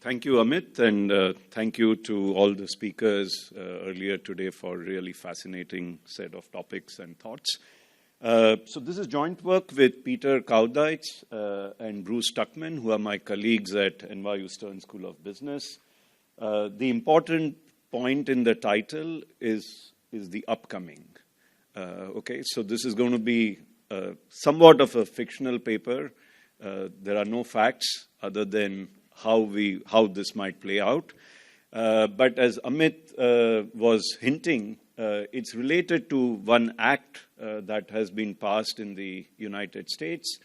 Thank you, Amit, and thank you to all the speakers earlier today for a really fascinating set of topics and thoughts. So this is joint work with Peter Cowdeitz and Bruce Tuckman, who are my colleagues at NYU Stern School of Business. The important point in the title is the upcoming. Okay, so this is going to be somewhat of a fictional paper. There are no facts other than how this might play out. But as Amit was hinting, it's related to one act that has been passed in the United States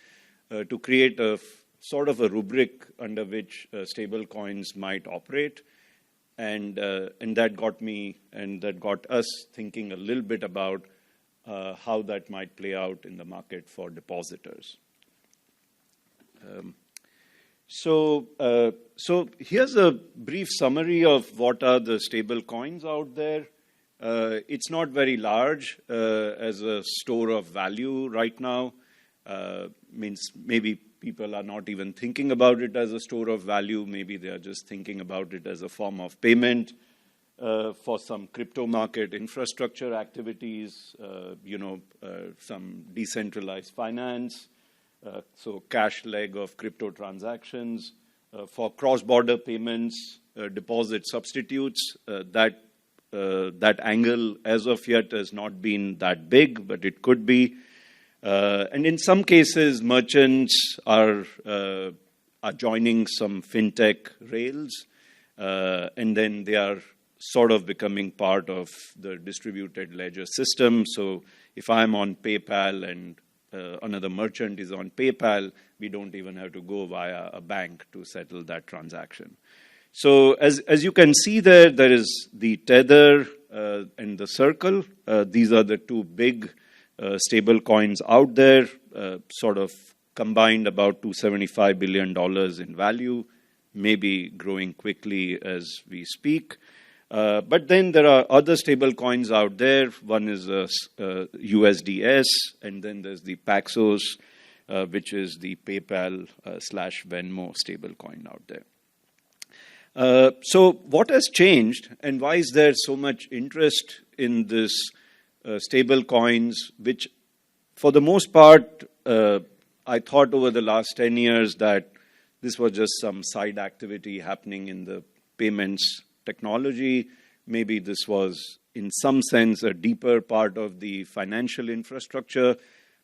to create a sort of a rubric under which stable coins might operate. And that got me and that got us thinking a little bit about how that might play out in the market for depositors. So here's a brief summary of what are the stable coins out there. It's not very large as a store of value right now. Means maybe people are not even thinking about it as a store of value. Maybe they are just thinking about it as a form of payment for some crypto market infrastructure activities, some decentralized finance. So cash leg of crypto transactions, for cross-border payments, deposit substitutes. That angle as of yet has not been that big, but it could be. And in some cases, merchants are joining some fintech rails, and then they are sort of becoming part of the distributed ledger system. So if I'm on PayPal and another merchant is on PayPal, we don't even have to go via a bank to settle that transaction. So as you can see there is the Tether and the Circle. These are the two big stable coins out there, sort of combined about $275 billion in value, maybe growing quickly as we speak. But then there are other stable coins out there. One is USDS, and then there's the Paxos, which is the PayPal / Venmo stable coin out there. So what has changed, and why is there so much interest in this stable coins, which for the most part, I thought over the last 10 years that this was just some side activity happening in the payments technology. Maybe this was, in some sense, a deeper part of the financial infrastructure,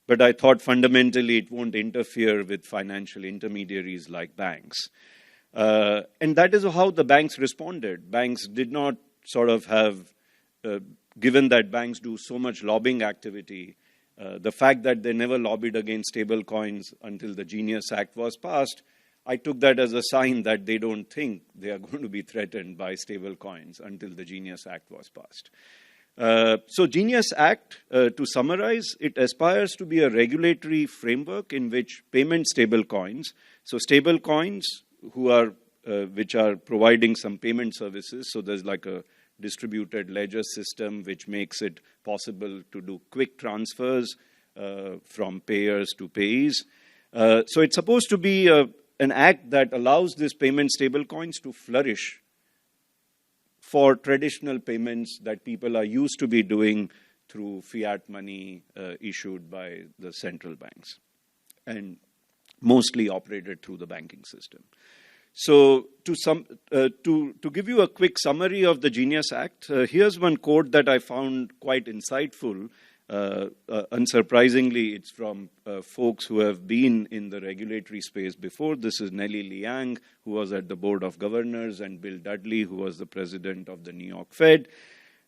but I thought fundamentally it won't interfere with financial intermediaries like banks. And that is how the banks responded. Banks did not sort of have, given that banks do so much lobbying activity, the fact that they never lobbied against stable coins until the Genius Act was passed, I took that as a sign that they don't think they are going to be threatened by stable coins until the Genius Act was passed. So Genius Act, to summarize, it aspires to be a regulatory framework in which payment stable coins, so stable coins which are providing some payment services, so there's like a distributed ledger system which makes it possible to do quick transfers from payers to payees. So it's supposed to be an act that allows these payment stablecoins to flourish for traditional payments that people are used to be doing through fiat money issued by the central banks and mostly operated through the banking system. So to give you a quick summary of the Genius Act, here's one quote that I found quite insightful. Unsurprisingly, it's from folks who have been in the regulatory space before. This is Nellie Liang, who was at the Board of Governors, and Bill Dudley, who was the president of the New York Fed,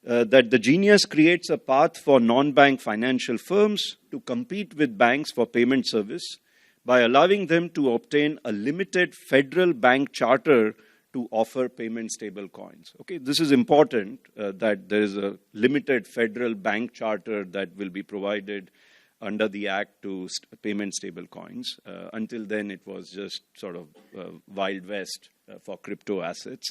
that the Genius creates a path for non-bank financial firms to compete with banks for payment service by allowing them to obtain a limited federal bank charter to offer payment stable coins. Okay, this is important that there is a limited federal bank charter that will be provided under the Act to payment stable coins. Until then, it was just sort of Wild West for crypto assets.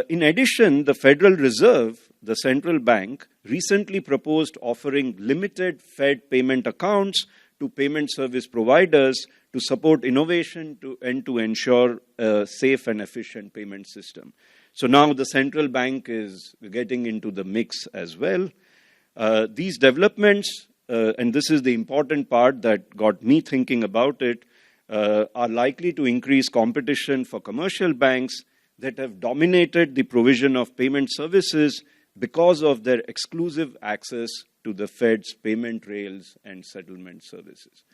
In addition, the Federal Reserve, the central bank, recently proposed offering limited Fed payment accounts to payment service providers to support innovation and to ensure a safe and efficient payment system. So now the central bank is getting into the mix as well. These developments, and this is the important part that got me thinking about it, are likely to increase competition for commercial banks that have dominated the provision of payment services because of their exclusive access to the Fed's payment rails and settlement services.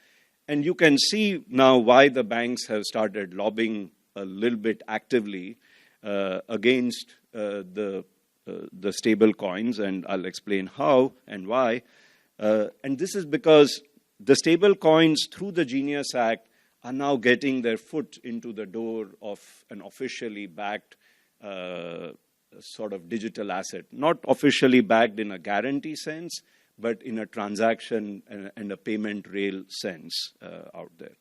And you can see now why the banks have started lobbying a little bit actively against the stable coins, and I'll explain how and why. And this is because the stable coins, through the Genius Act, are now getting their foot into the door of an officially backed sort of digital asset. Not officially backed in a guarantee sense, but in a transaction and a payment rail sense out there.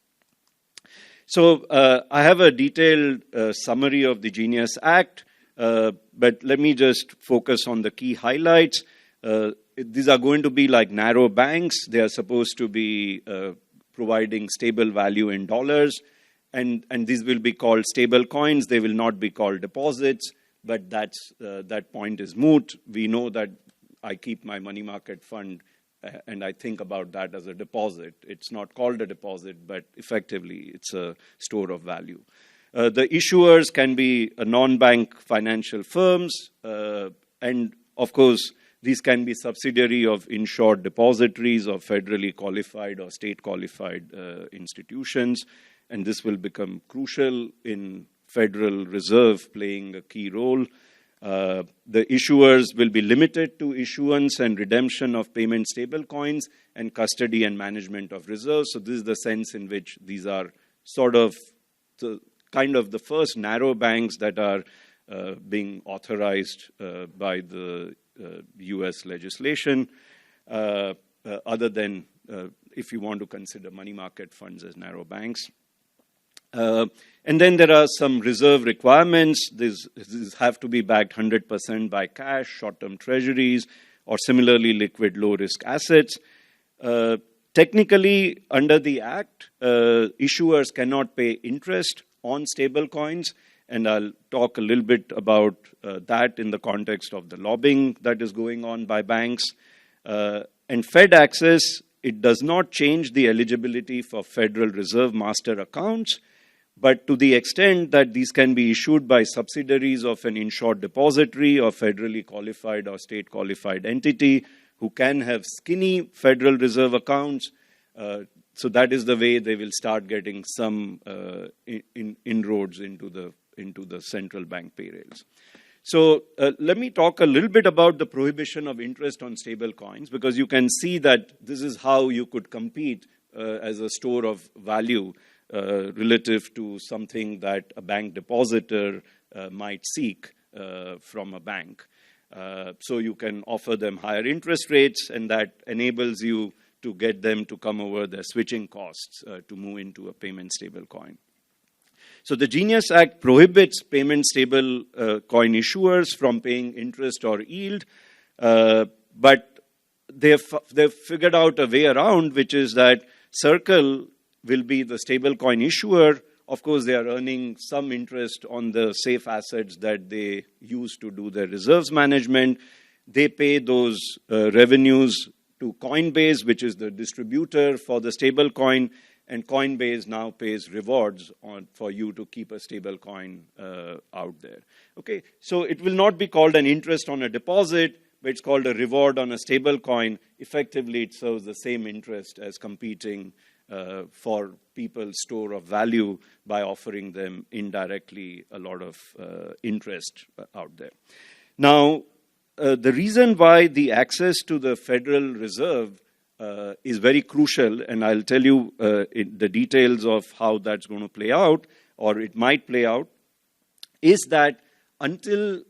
So I have a detailed summary of the Genius Act, but let me just focus on the key highlights. These are going to be like narrow banks. They are supposed to be providing stable value in dollars, and these will be called stable coins. They will not be called deposits, but that point is moot. We know that I keep my money market fund and I think about that as a deposit. It's not called a deposit, but effectively it's a store of value. The issuers can be non-bank financial firms, and of course, these can be subsidiary of insured depositories or federally qualified or state qualified institutions, and this will become crucial in Federal Reserve playing a key role. The issuers will be limited to issuance and redemption of payment stablecoins and custody and management of reserves. So this is the sense in which these are sort of kind of the first narrow banks that are being authorized by the US legislation, other than if you want to consider money market funds as narrow banks. And then there are some reserve requirements. These have to be backed 100% by cash, short-term treasuries, or similarly liquid low-risk assets. Technically, under the Act, issuers cannot pay interest on stable coins, and I'll talk a little bit about that in the context of the lobbying that is going on by banks. And Fed access, it does not change the eligibility for Federal Reserve master accounts, but to the extent that these can be issued by subsidiaries of an insured depository or federally qualified or state qualified entity who can have skinny Federal Reserve accounts. So that is the way they will start getting some inroads into the central bank pay rails. So let me talk a little bit about the prohibition of interest on stable coins, because you can see that this is how you could compete as a store of value relative to something that a bank depositor might seek from a bank. So you can offer them higher interest rates, and that enables you to get them to come over their switching costs to move into a payment stable coin. So the Genius Act prohibits payment stable coin issuers from paying interest or yield, but they've figured out a way around, which is that Circle will be the stable coin issuer. Of course, they are earning some interest on the safe assets that they use to do their reserves management. They pay those revenues to Coinbase, which is the distributor for the stable coin, and Coinbase now pays rewards for you to keep a stable coin out there. Okay, so it will not be called an interest on a deposit, but it's called a reward on a stable coin. Effectively, it serves the same interest as competing for people's store of value by offering them indirectly a lot of interest out there. Now, the reason why the access to the Federal Reserve is very crucial, and I'll tell you the details of how that's going to play out, or it might play out, is that until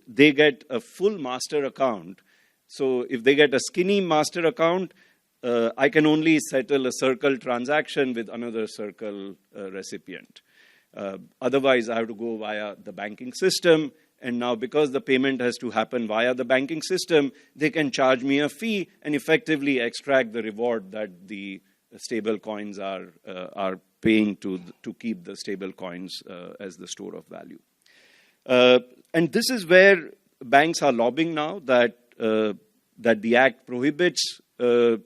they get a full master account, so if they get a skinny master account, I can only settle a Circle transaction with another Circle recipient. Otherwise, I have to go via the banking system. And now, because the payment has to happen via the banking system, they can charge me a fee and effectively extract the reward that the stable coins are paying to keep the stable coins as the store of value. And this is where banks are lobbying now that the Act prohibits an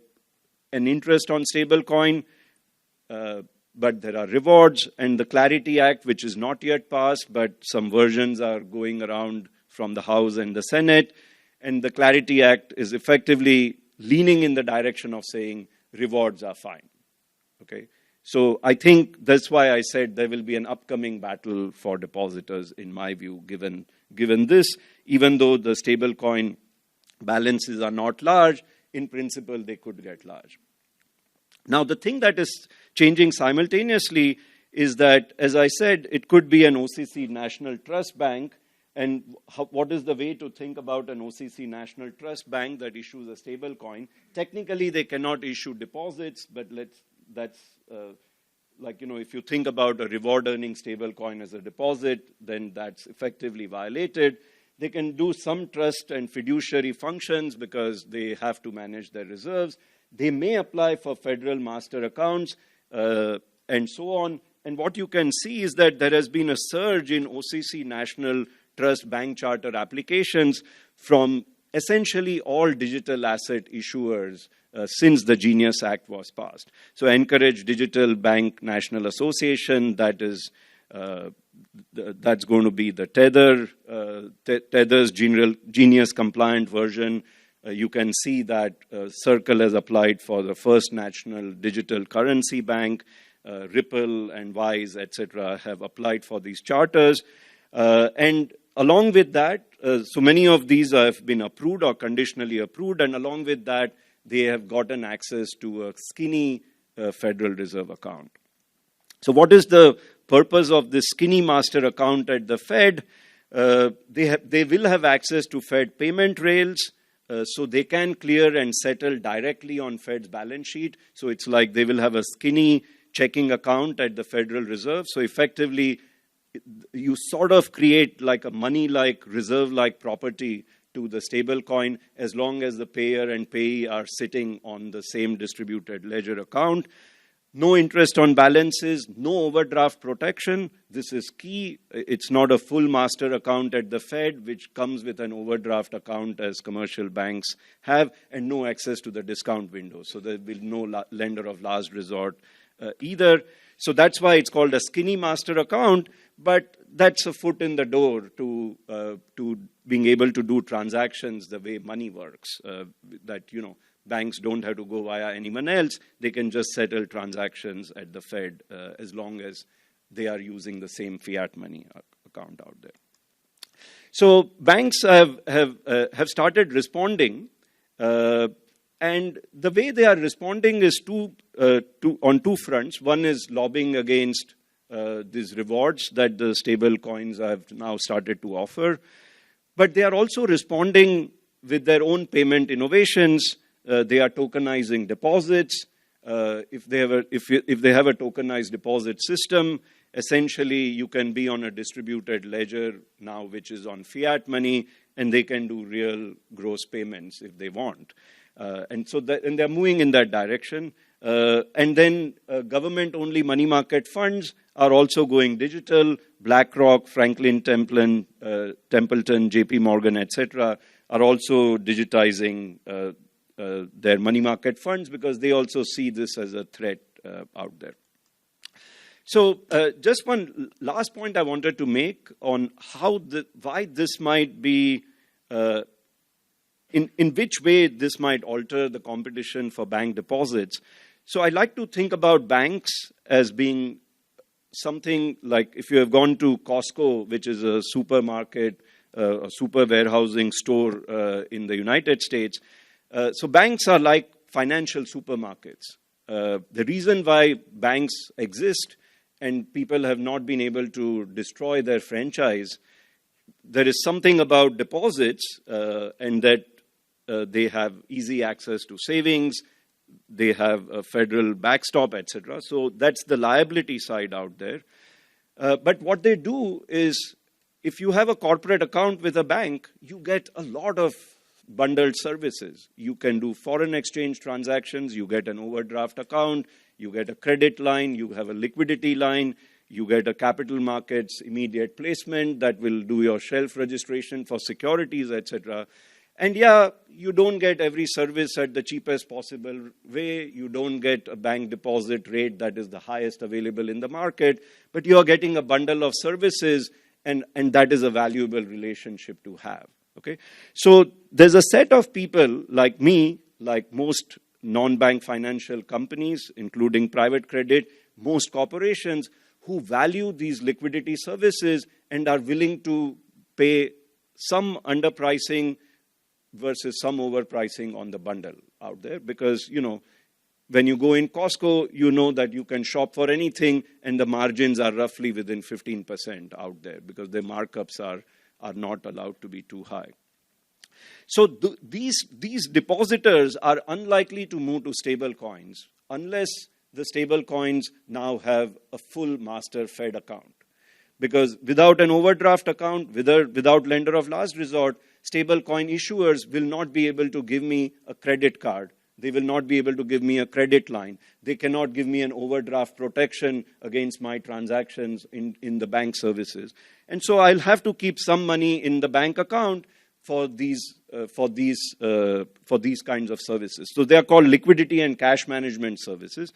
interest on stable coin, but there are rewards, and the Clarity Act, which is not yet passed, but some versions are going around from the House and the Senate, and the Clarity Act is effectively leaning in the direction of saying rewards are fine. Okay, so I think that's why I said there will be an upcoming battle for depositors, in my view, given this. Even though the stablecoin balances are not large, in principle they could get large. Now, the thing that is changing simultaneously is that, as I said, it could be an OCC National Trust Bank. And what is the way to think about an OCC National Trust Bank that issues a stable coin? Technically, they cannot issue deposits, but that's like, if you think about a reward-earning stable coin as a deposit, then that's effectively violated. They can do some trust and fiduciary functions because they have to manage their reserves. They may apply for federal master accounts and so on. And what you can see is that there has been a surge in OCC National Trust Bank Charter applications from essentially all digital asset issuers since the Genius Act was passed. So Encourage Digital Bank National Association, that's going to be the Tether's Genius compliant version. You can see that Circle has applied for the First National Digital Currency Bank. Ripple and Wise, etc., have applied for these charters. And along with that, so many of these have been approved or conditionally approved, and along with that, they have gotten access to a skinny Federal Reserve account. So what is the purpose of this skinny master account at the Fed? They will have access to Fed payment rails, so they can clear and settle directly on Fed's balance sheet. So it's like they will have a skinny checking account at the Federal Reserve. So effectively, you sort of create like a money-like, reserve-like property to the stable coin as long as the payer and payee are sitting on the same distributed ledger account. No interest on balances, no overdraft protection. This is key. It's not a full master account at the Fed, which comes with an overdraft account as commercial banks have, and no access to the discount window. So there will be no lender of last resort either. So that's why it's called a skinny master account, but that's a foot in the door to being able to do transactions the way money works, that, banks don't have to go via anyone else. They can just settle transactions at the Fed as long as they are using the same fiat money account out there. So banks have started responding, and the way they are responding is on two fronts. One is lobbying against these rewards that the stable coins have now started to offer, but they are also responding with their own payment innovations. They are tokenizing deposits. If they have a tokenized deposit system, essentially you can be on a distributed ledger now, which is on fiat money, and they can do real gross payments if they want. And they're moving in that direction. And then government-only money market funds are also going digital. BlackRock, Franklin Templeton, JP Morgan, etc., are also digitizing their money market funds because they also see this as a threat out there. So just one last point I wanted to make on why this might be, in which way this might alter the competition for bank deposits. So I like to think about banks as being something like if you have gone to Costco, which is a supermarket, a super warehousing store in the United States. So banks are like financial supermarkets. The reason why banks exist and people have not been able to destroy their franchise, there is something about deposits and that they have easy access to savings, they have a federal backstop, etc. So that's the liability side out there. But what they do is, if you have a corporate account with a bank, you get a lot of bundled services. You can do foreign exchange transactions, you get an overdraft account, you get a credit line, you have a liquidity line, you get a capital markets immediate placement that will do your shelf registration for securities, etc. And yeah, you don't get every service at the cheapest possible way. You don't get a bank deposit rate that is the highest available in the market, but you are getting a bundle of services, and that is a valuable relationship to have. Okay? So there's a set of people like me, like most non-bank financial companies, including private credit, most corporations, who value these liquidity services and are willing to pay some underpricing versus some overpricing on the bundle out there. Because, you know, when you go in Costco, you know that you can shop for anything and the margins are roughly within 15% out there because the markups are not allowed to be too high. So these depositors are unlikely to move to stable coins unless the stable coins now have a full master Fed account. Because without an overdraft account, without lender of last resort, stable coin issuers will not be able to give me a credit card. They will not be able to give me a credit line. They cannot give me an overdraft protection against my transactions in the bank services. And so I'll have to keep some money in the bank account for these kinds of services. So they are called liquidity and cash management services.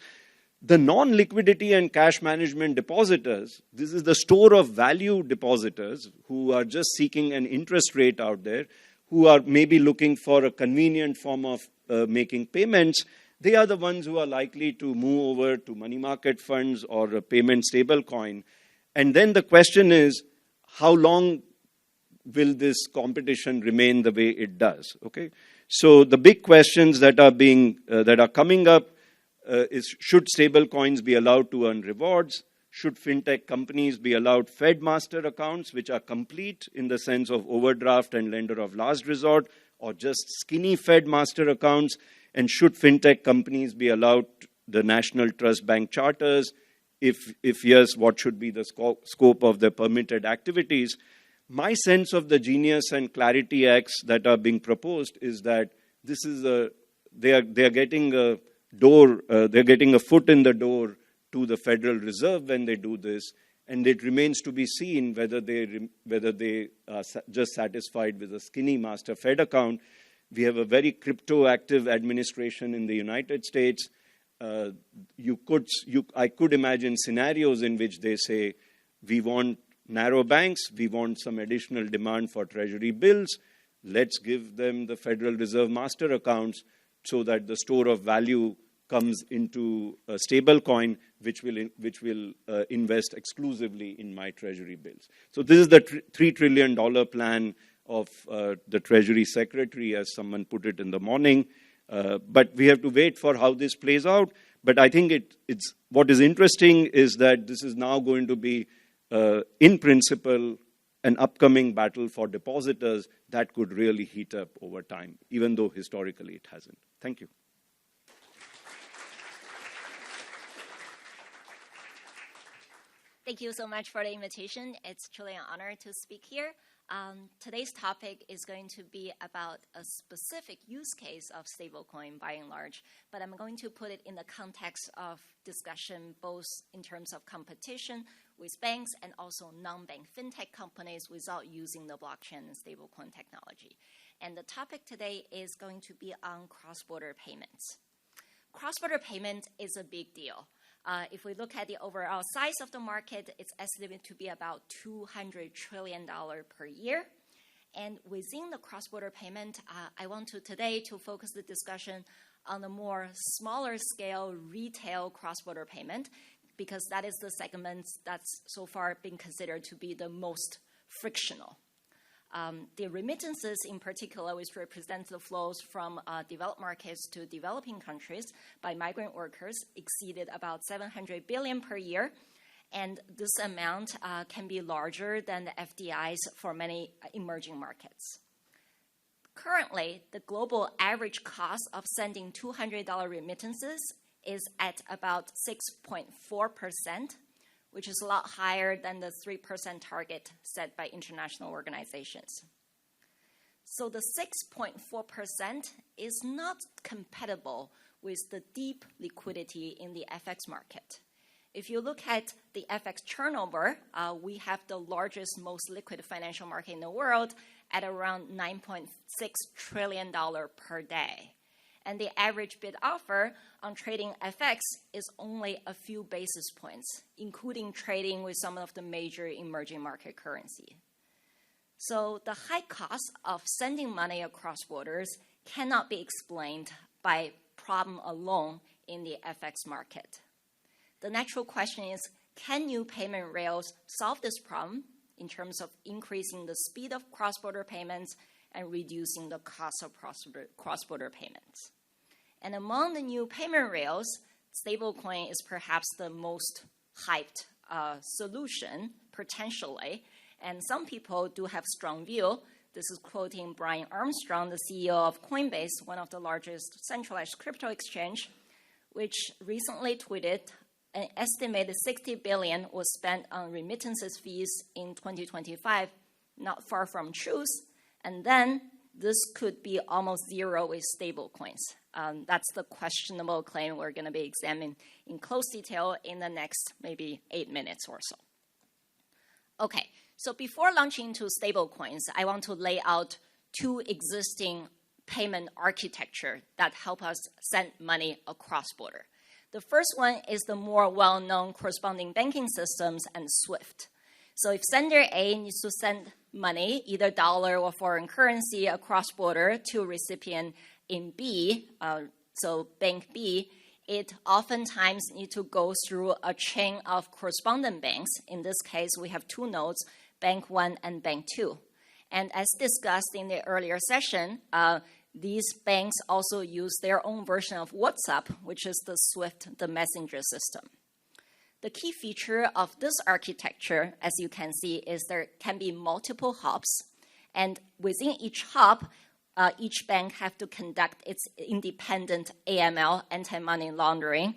The non-liquidity and cash management depositors, this is the store of value depositors who are just seeking an interest rate out there, who are maybe looking for a convenient form of making payments. They are the ones who are likely to move over to money market funds or a payment stable coin. And then the question is, how long will this competition remain the way it does? Okay, so the big questions that are coming up is, should stable coins be allowed to earn rewards? Should fintech companies be allowed Fed master accounts, which are complete in the sense of overdraft and lender of last resort, or just skinny Fed master accounts? And should fintech companies be allowed the National Trust Bank charters? If yes, what should be the scope of their permitted activities? My sense of the Genius and Clarity Acts that are being proposed is that this is they are getting a they're getting a foot in the door to the Federal Reserve when they do this, and it remains to be seen whether they are just satisfied with a skinny master Fed account. We have a very crypto-active administration in the United States. I could imagine scenarios in which they say, we want narrow banks, we want some additional demand for treasury bills, let's give them the Federal Reserve master accounts so that the store of value comes into a stable coin, which will invest exclusively in my treasury bills. So this is the $3 trillion plan of the Treasury Secretary, as someone put it in the morning. But we have to wait for how this plays out. But I think it's what is interesting is that this is now going to be, in principle, an upcoming battle for depositors that could really heat up over time, even though historically it hasn't. Thank you. Thank you so much for the invitation. It's truly an honor to speak here. Today's topic is going to be about a specific use case of stablecoin by and large, but I'm going to put it in the context of discussion both in terms of competition with banks and also non-bank fintech companies without using the blockchain and stablecoin technology. And the topic today is going to be on cross-border payments. Cross-border payment is a big deal. If we look at the overall size of the market, it's estimated to be about $200 trillion per year. And within the cross-border payment, I want to today to focus the discussion on the more smaller scale retail cross-border payment, because that is the segment that's so far been considered to be the most frictional. The remittances in particular, which represent the flows from developed markets to developing countries by migrant workers, exceeded about $700 billion per year. And this amount can be larger than the FDIs for many emerging markets. Currently, the global average cost of sending $200 remittances is at about 6.4%, which is a lot higher than the 3% target set by international organizations. So the 6.4% is not compatible with the deep liquidity in the FX market. If you look at the FX turnover, we have the largest, most liquid financial market in the world at around $9.6 trillion per day. And the average bid offer on trading FX is only a few basis points, including trading with some of the major emerging market currency. So the high cost of sending money across borders cannot be explained by problem alone in the FX market. The natural question is, can new payment rails solve this problem in terms of increasing the speed of cross-border payments and reducing the cost of cross-border payments? And among the new payment rails, stablecoin is perhaps the most hyped solution, potentially. And some people do have strong view. This is quoting Brian Armstrong, the CEO of Coinbase, one of the largest centralized crypto exchange, which recently tweeted an estimated $60 billion was spent on remittances fees in 2025, not far from truth. And then this could be almost zero with stablecoins. That's the questionable claim we're going to be examining in close detail in the next maybe 8 minutes or so. Okay, so before launching into stablecoins, I want to lay out two existing payment architecture that help us send money across border. The first one is the more well-known corresponding banking systems and SWIFT. So if sender A needs to send money, either dollar or foreign currency, across border to recipient in B, so bank B, it oftentimes needs to go through a chain of correspondent banks. In this case, we have two nodes, Bank 1 and Bank 2. And as discussed in the earlier session, these banks also use their own version of WhatsApp, which is the SWIFT, the messenger system. The key feature of this architecture, as you can see, is there can be multiple hops. And within each hop, each bank have to conduct its independent AML, anti-money laundering,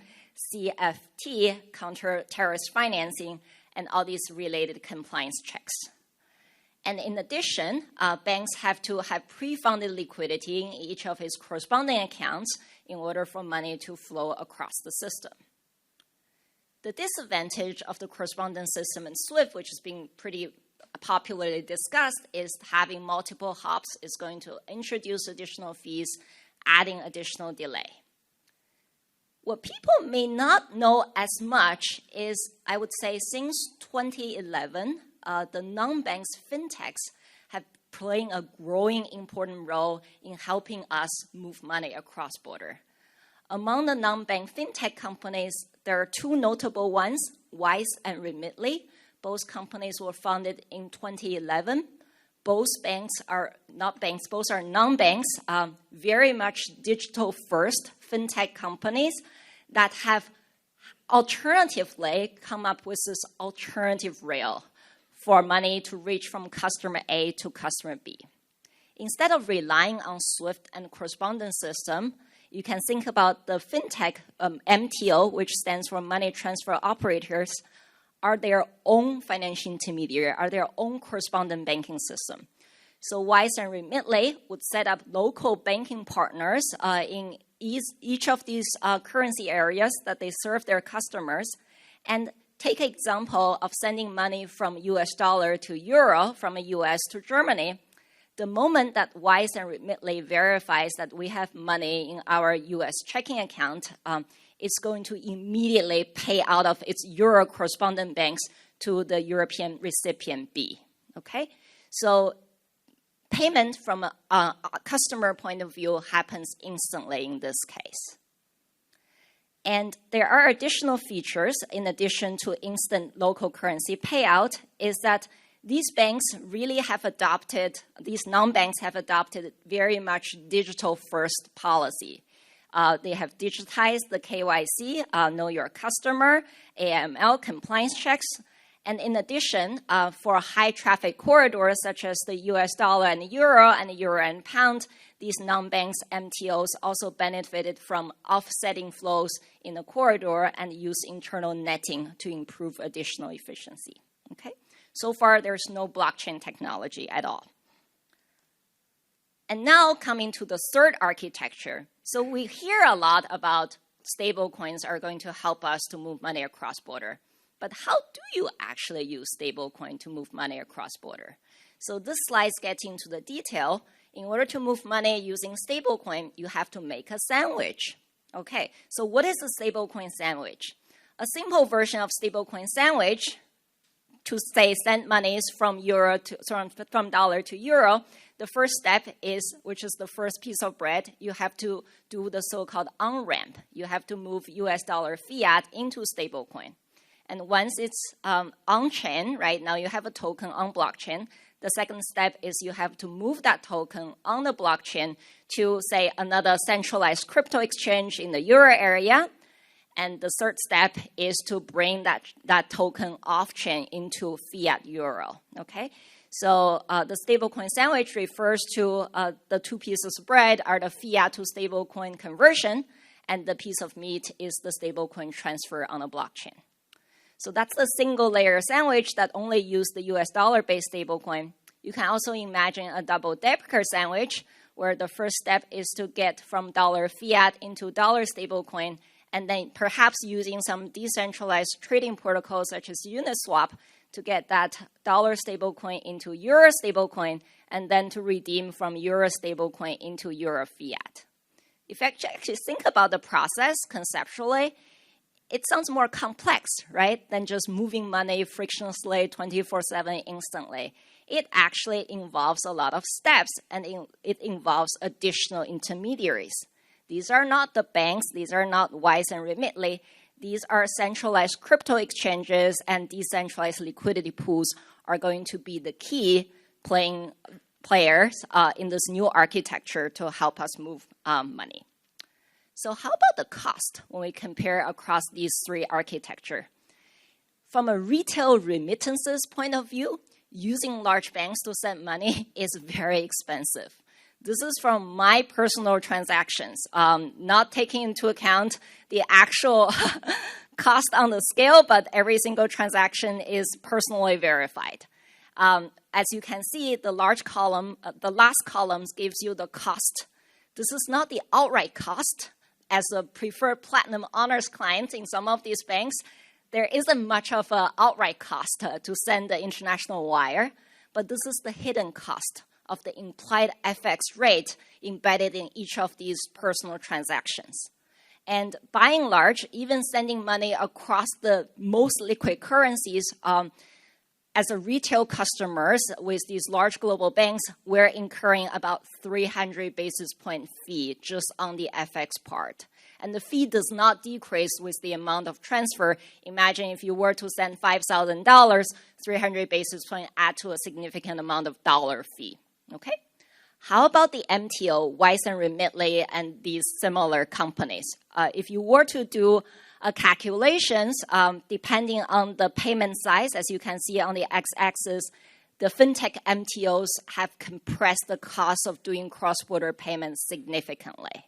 CFT, counter-terrorist financing, and all these related compliance checks. And in addition, banks have to have pre-funded liquidity in each of its corresponding accounts in order for money to flow across the system. The disadvantage of the correspondent system in SWIFT, which is being pretty popularly discussed, is having multiple hops is going to introduce additional fees, adding additional delay. What people may not know as much is, I would say, since 2011, the non-banks fintechs have playing a growing important role in helping us move money across border. Among the non-bank fintech companies, there are two notable ones, Wise and Remitly. Both companies were founded in 2011. Both banks are not banks, both are non-banks, very much digital-first fintech companies that have alternatively come up with this alternative rail for money to reach from customer A to customer B. Instead of relying on SWIFT and correspondence system, you can think about the fintech MTO, which stands for Money Transfer Operators, are their own financial intermediary, are their own correspondent banking system. So Wise and Remitly would set up local banking partners in each of these currency areas that they serve their customers. And take an example of sending money from US dollar to euro, from US to Germany. The moment that Wise and Remitly verifies that we have money in our US checking account, it's going to immediately pay out of its euro correspondent banks to the European recipient B, okay? So payment from a customer point of view happens instantly in this case. And there are additional features in addition to instant local currency payout is that these banks really have adopted, these non-banks have adopted very much digital-first policy. They have digitized the KYC, know your customer, AML, compliance checks. And in addition, for high traffic corridors such as the US dollar and euro and pound, these non-banks MTOs also benefited from offsetting flows in the corridor and use internal netting to improve additional efficiency. Okay? So far, there's no blockchain technology at all. And now coming to the third architecture. So we hear a lot about stable coins are going to help us to move money across border. But how do you actually use stablecoin to move money across border? So this slide gets into the detail. In order to move money using stablecoin, you have to make a sandwich. Okay, so what is a stablecoin sandwich? A simple version of stablecoin sandwich to say send monies from dollar to euro. The first step is, which is the first piece of bread, you have to do the so-called on-ramp. You have to move US dollar fiat into stablecoin. And once it's on-chain, right, now you have a token on blockchain. The second step is you have to move that token on the blockchain to, say, another centralized crypto exchange in the euro area. And the third step is to bring that token off-chain into fiat euro, okay? So the stablecoin sandwich refers to the two pieces of bread are the fiat to stablecoin conversion, and the piece of meat is the stablecoin transfer on a blockchain. So that's the single layer sandwich that only uses the US dollar-based stablecoin. You can also imagine a double-decker sandwich where the first step is to get from dollar fiat into dollar stablecoin, and then perhaps using some decentralized trading protocols such as Uniswap to get that dollar stablecoin into euro stablecoin, and then to redeem from euro stablecoin into euro fiat. If you actually think about the process conceptually, it sounds more complex, right, than just moving money frictionlessly 24/7 instantly. It actually involves a lot of steps, and it involves additional intermediaries. These are not the banks. These are not Wise and Remitly. These are centralized crypto exchanges, and decentralized liquidity pools are going to be the key players in this new architecture to help us move money. So how about the cost when we compare across these three architectures? From a retail remittances point of view, using large banks to send money is very expensive. This is from my personal transactions, not taking into account the actual cost on the scale, but every single transaction is personally verified. As you can see, the last column gives you the cost. This is not the outright cost. As a preferred platinum honors client in some of these banks, there isn't much of an outright cost to send the international wire, but this is the hidden cost of the implied FX rate embedded in each of these personal transactions. And by and large, even sending money across the most liquid currencies, as a retail customers with these large global banks, we're incurring about 300 basis point fee just on the FX part. And the fee does not decrease with the amount of transfer. Imagine if you were to send $5,000, 300 basis point add to a significant amount of dollar fee, okay? How about the MTO, Wise and Remitly, and these similar companies? If you were to do calculations, depending on the payment size, as you can see on the x-axis, the fintech MTOs have compressed the cost of doing cross-border payments significantly.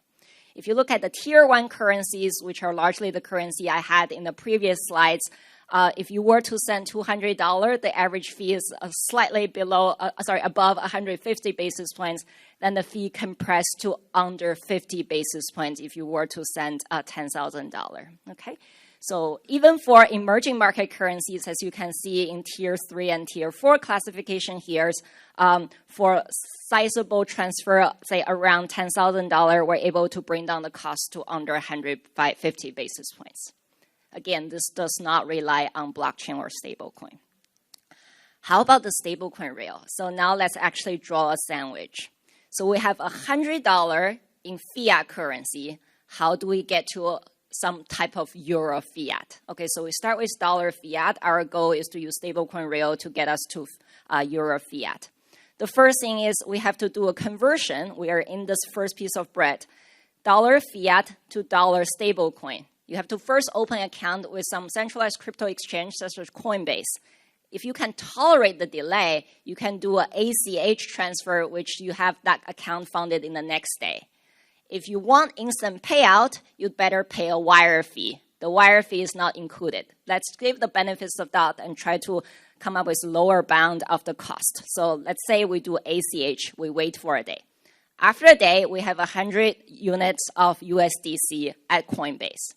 If you look at the tier one currencies, which are largely the currency I had in the previous slides, if you were to send $200, the average fee is slightly above 150 basis points. Then the fee compressed to under 50 basis points if you were to send $10,000. Okay, so even for emerging market currencies, as you can see in tier 3 and tier 4 classification here, for sizable transfer, say around $10,000, we're able to bring down the cost to under 150 basis points. Again, this does not rely on blockchain or stablecoin. How about the stablecoin rail? So now let's actually draw a sandwich. So we have $100 in fiat currency. How do we get to some type of euro fiat? Okay, so we start with dollar fiat. Our goal is to use stablecoin rail to get us to euro fiat. The first thing is we have to do a conversion. We are in this first piece of bread. Dollar fiat to dollar stablecoin. You have to first open an account with some centralized crypto exchange such as Coinbase. If you can tolerate the delay, you can do an ACH transfer, which you have that account funded in the next day. If you want instant payout, you'd better pay a wire fee. The wire fee is not included. Let's give the benefits of that and try to come up with lower bound of the cost. So let's say we do ACH, we wait for a day. After a day, we have 100 units of USDC at Coinbase.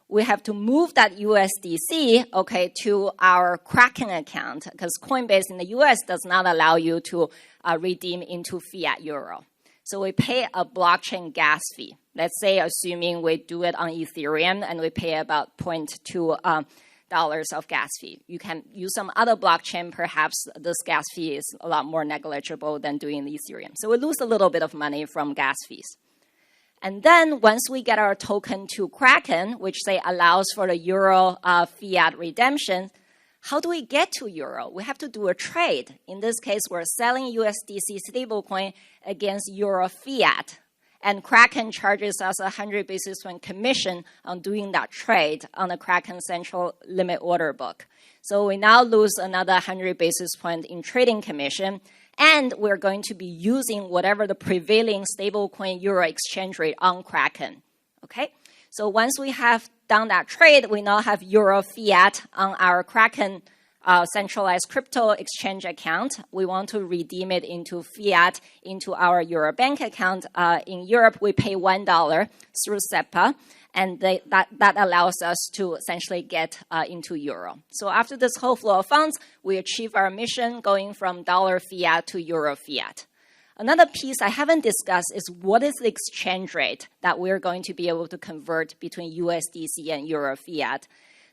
We have to move that USDC, okay, to our Kraken account because Coinbase in the US does not allow you to redeem into fiat euro. So we pay a blockchain gas fee. Let's say, assuming we do it on Ethereum and we pay about $0.2 of gas fee. You can use some other blockchain, perhaps this gas fee is a lot more negligible than doing Ethereum. So we lose a little bit of money from gas fees. And then once we get our token to Kraken, which say allows for the euro fiat redemption, how do we get to euro? We have to do a trade. In this case, we're selling USDC stablecoin against euro fiat. And Kraken charges us 100 basis point commission on doing that trade on the Kraken central limit order book. So we now lose another 100 basis point in trading commission. And we're going to be using whatever the prevailing stablecoin euro exchange rate on Kraken. Okay? So once we have done that trade, we now have euro fiat on our Kraken centralized crypto exchange account. We want to redeem it into fiat into our euro bank account. In Europe, we pay $1 through SEPA. And that allows us to essentially get into euro. So after this whole flow of funds, we achieve our mission going from dollar fiat to euro fiat. Another piece I haven't discussed is what is the exchange rate that we're going to be able to convert between USDC and euro fiat.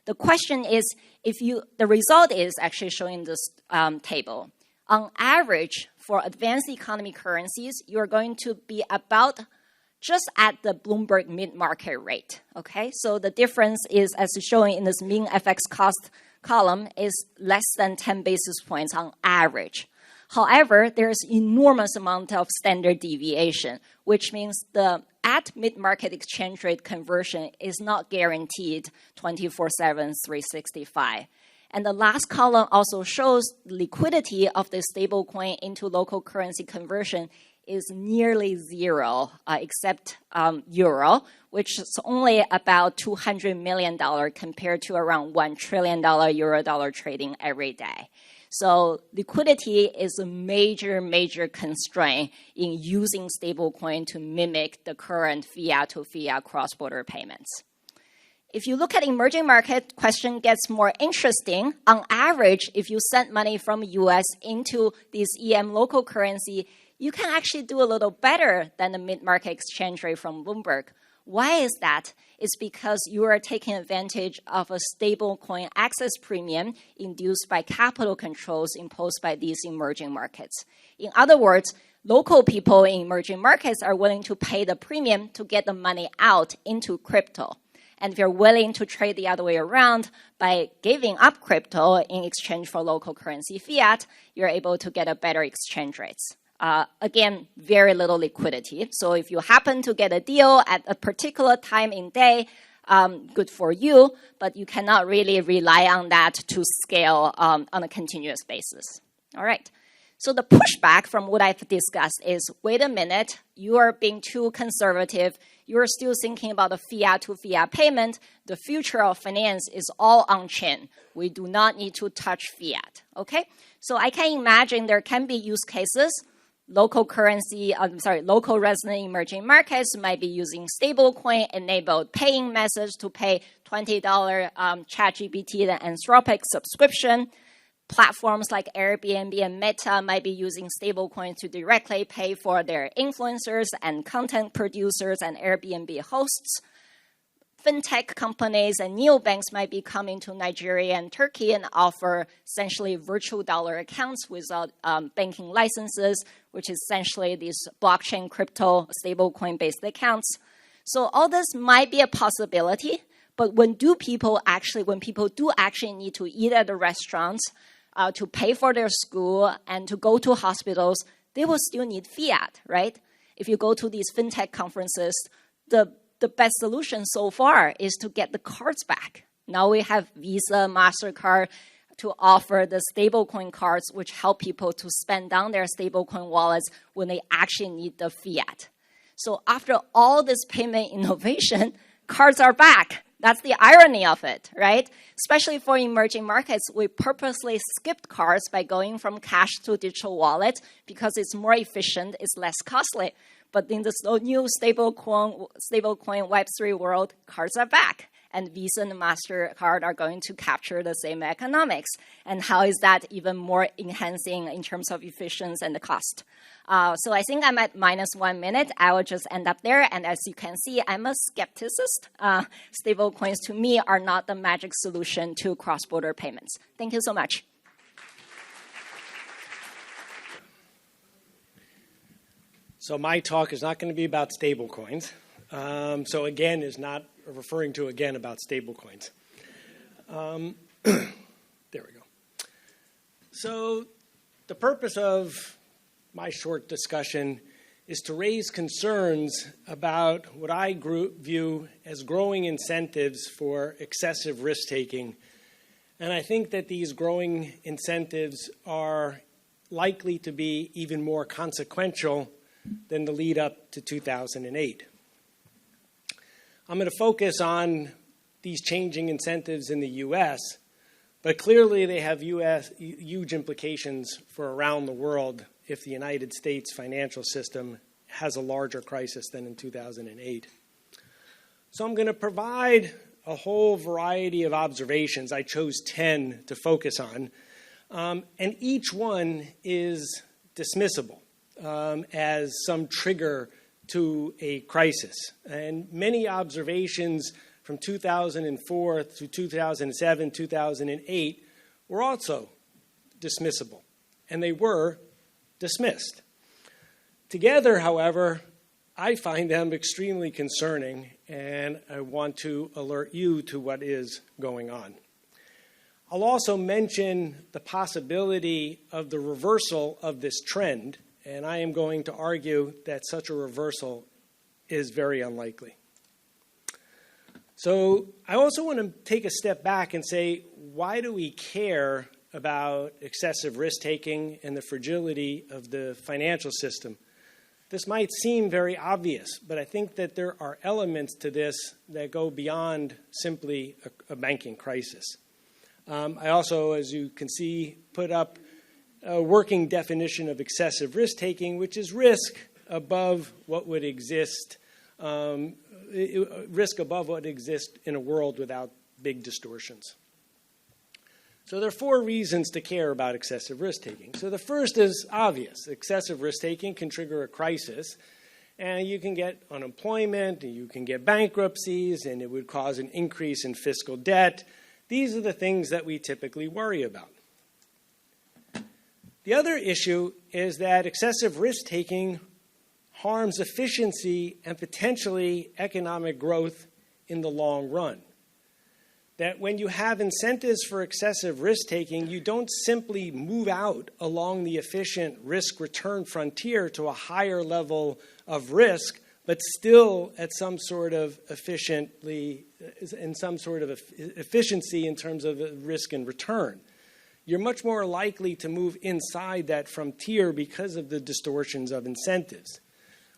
The question is, the result is actually showing this table. On average, for advanced economy currencies, you're going to be about just at the Bloomberg mid-market rate, okay? So the difference is, as showing in this mean FX cost column, is less than 10 basis points on average. However, there's enormous amount of standard deviation, which means the at mid-market exchange rate conversion is not guaranteed 24/7, 365. And the last column also shows liquidity of the stablecoin into local currency conversion is nearly zero, except euro, which is only about $200 million compared to around $1 trillion euro-dollar trading every day. So liquidity is a major, major constraint in using stablecoin to mimic the current fiat-to-fiat cross-border payments. If you look at emerging market, question gets more interesting. On average, if you send money from US into these EM local currency, you can actually do a little better than the mid-market exchange rate from Bloomberg. Why is that? It's because you are taking advantage of a stablecoin access premium induced by capital controls imposed by these emerging markets. In other words, local people in emerging markets are willing to pay the premium to get the money out into crypto. And if you're willing to trade the other way around by giving up crypto in exchange for local currency fiat, you're able to get a better exchange rates. Again, very little liquidity. So if you happen to get a deal at a particular time in day, good for you, but you cannot really rely on that to scale on a continuous basis. All right. So the pushback from what I've discussed is, wait a minute, you are being too conservative. You're still thinking about a fiat-to-fiat payment. The future of finance is all on-chain. We do not need to touch fiat, okay? So I can imagine there can be use cases. Local resident emerging markets might be using stablecoin-enabled paying methods to pay $20 ChatGPT and Anthropic subscription. Platforms like Airbnb and Meta might be using stablecoins to directly pay for their influencers and content producers and Airbnb hosts. Fintech companies and neobanks might be coming to Nigeria and Turkey and offer essentially virtual dollar accounts without banking licenses, which is essentially these blockchain crypto stablecoin-based accounts. So all this might be a possibility, but when people do actually need to eat at the restaurants, to pay for their school and to go to hospitals, they will still need fiat, right? If you go to these fintech conferences, the best solution so far is to get the cards back. Now we have Visa, MasterCard to offer the stablecoin cards, which help people to spend down their stablecoin wallets when they actually need the fiat. So after all this payment innovation, cards are back. That's the irony of it, right? Especially for emerging markets, we purposely skipped cards by going from cash to digital wallet because it's more efficient, it's less costly. But in this new stablecoin Web3 world, cards are back. And Visa and MasterCard are going to capture the same economics. And how is that even more enhancing in terms of efficiency and the cost? So I think I'm at -1 minute. I will just end up there. And as you can see, I'm a skepticist. Stablecoins, to me, are not the magic solution to cross-border payments. Thank you so much. So my talk is not going to be about stablecoins. So again is not referring to again about stablecoins. There we go. So the purpose of my short discussion is to raise concerns about what I view as growing incentives for excessive risk-taking. And I think that these growing incentives are likely to be even more consequential than the lead up to 2008. I'm going to focus on these changing incentives in the U.S., but clearly they have huge implications for around the world if the United States financial system has a larger crisis than in 2008. So I'm going to provide a whole variety of observations. I chose 10 to focus on, and each one is dismissible as some trigger to a crisis. And many observations from 2004 to 2007, 2008 were also dismissible, and they were dismissed. Together, however, I find them extremely concerning, and I want to alert you to what is going on. I'll also mention the possibility of the reversal of this trend, and I am going to argue that such a reversal is very unlikely. So I also want to take a step back and say, why do we care about excessive risk-taking and the fragility of the financial system? This might seem very obvious, but I think that there are elements to this that go beyond simply a banking crisis. I also, as you can see, put up a working definition of excessive risk-taking, which is risk above what would exist, in a world without big distortions. So there are 4 reasons to care about excessive risk-taking. So the first is obvious. Excessive risk-taking can trigger a crisis, and you can get unemployment, and you can get bankruptcies, and it would cause an increase in fiscal debt. These are the things that we typically worry about. The other issue is that excessive risk-taking harms efficiency and potentially economic growth in the long run. That when you have incentives for excessive risk-taking, you don't simply move out along the efficient risk-return frontier to a higher level of risk, but still at some sort of efficiency in terms of risk and return. You're much more likely to move inside that frontier because of the distortions of incentives.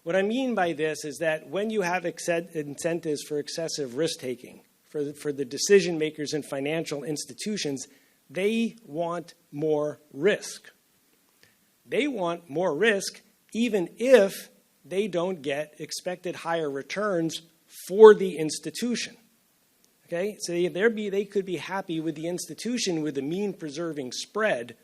What I mean by this is that when you have incentives for excessive risk-taking, for the decision makers in financial institutions, they want more risk. They want more risk even if they don't get expected higher returns for the institution. Okay? So they could be happy with the institution with the mean preserving spread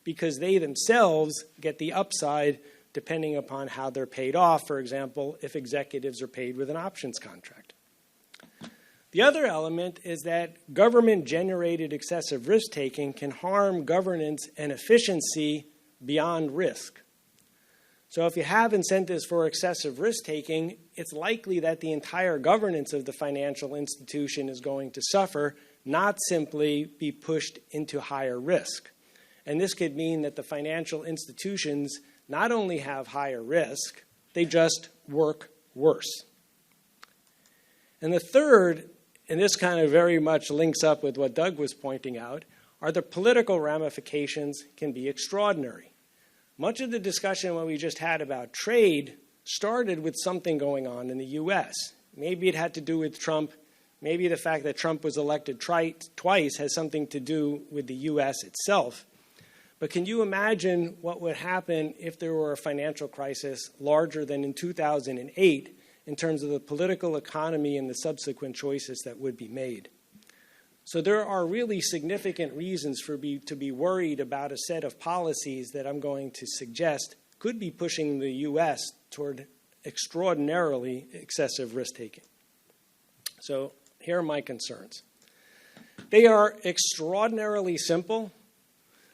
because they themselves get the upside depending upon how they're paid off, for example, if executives are paid with an options contract. The other element is that government-generated excessive risk-taking can harm governance and efficiency beyond risk. So if you have incentives for excessive risk-taking, it's likely that the entire governance of the financial institution is going to suffer, not simply be pushed into higher risk. And this could mean that the financial institutions not only have higher risk, they just work worse. And the third, and this kind of very much links up with what Doug was pointing out, are the political ramifications can be extraordinary. Much of the discussion what we just had about trade started with something going on in the U.S. Maybe it had to do with Trump. Maybe the fact that Trump was elected twice has something to do with the U.S. itself. But can you imagine what would happen if there were a financial crisis larger than in 2008 in terms of the political economy and the subsequent choices that would be made? So there are really significant reasons to be worried about a set of policies that I'm going to suggest could be pushing the U.S. toward extraordinarily excessive risk-taking. So here are my concerns. They are extraordinarily simple,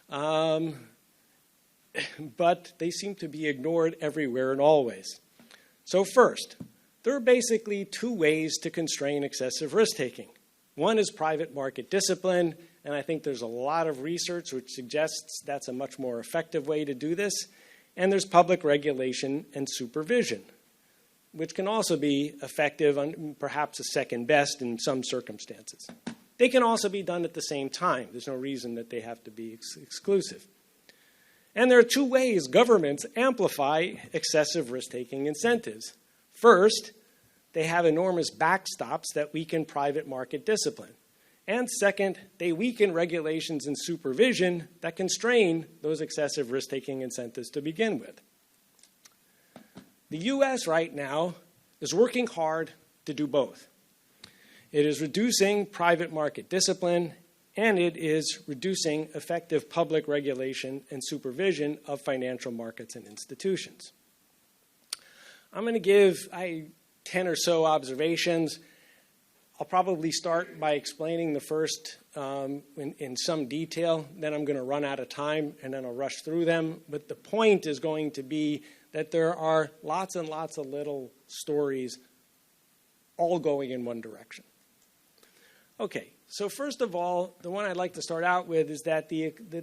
but they seem to be ignored everywhere and always. So first, there are basically two ways to constrain excessive risk-taking. One is private market discipline, and I think there's a lot of research which suggests that's a much more effective way to do this. And there's public regulation and supervision, which can also be effective and perhaps a second best in some circumstances. They can also be done at the same time. There's no reason that they have to be exclusive. And there are two ways governments amplify excessive risk-taking incentives. First, they have enormous backstops that weaken private market discipline. And second, they weaken regulations and supervision that constrain those excessive risk-taking incentives to begin with. The U.S. right now is working hard to do both. It is reducing private market discipline, and it is reducing effective public regulation and supervision of financial markets and institutions. I'm going to give 10 or so observations. I'll probably start by explaining the first in some detail. Then I'm going to run out of time, and then I'll rush through them. But the point is going to be that there are lots and lots of little stories all going in one direction. Okay, so first of all, the one I'd like to start out with is that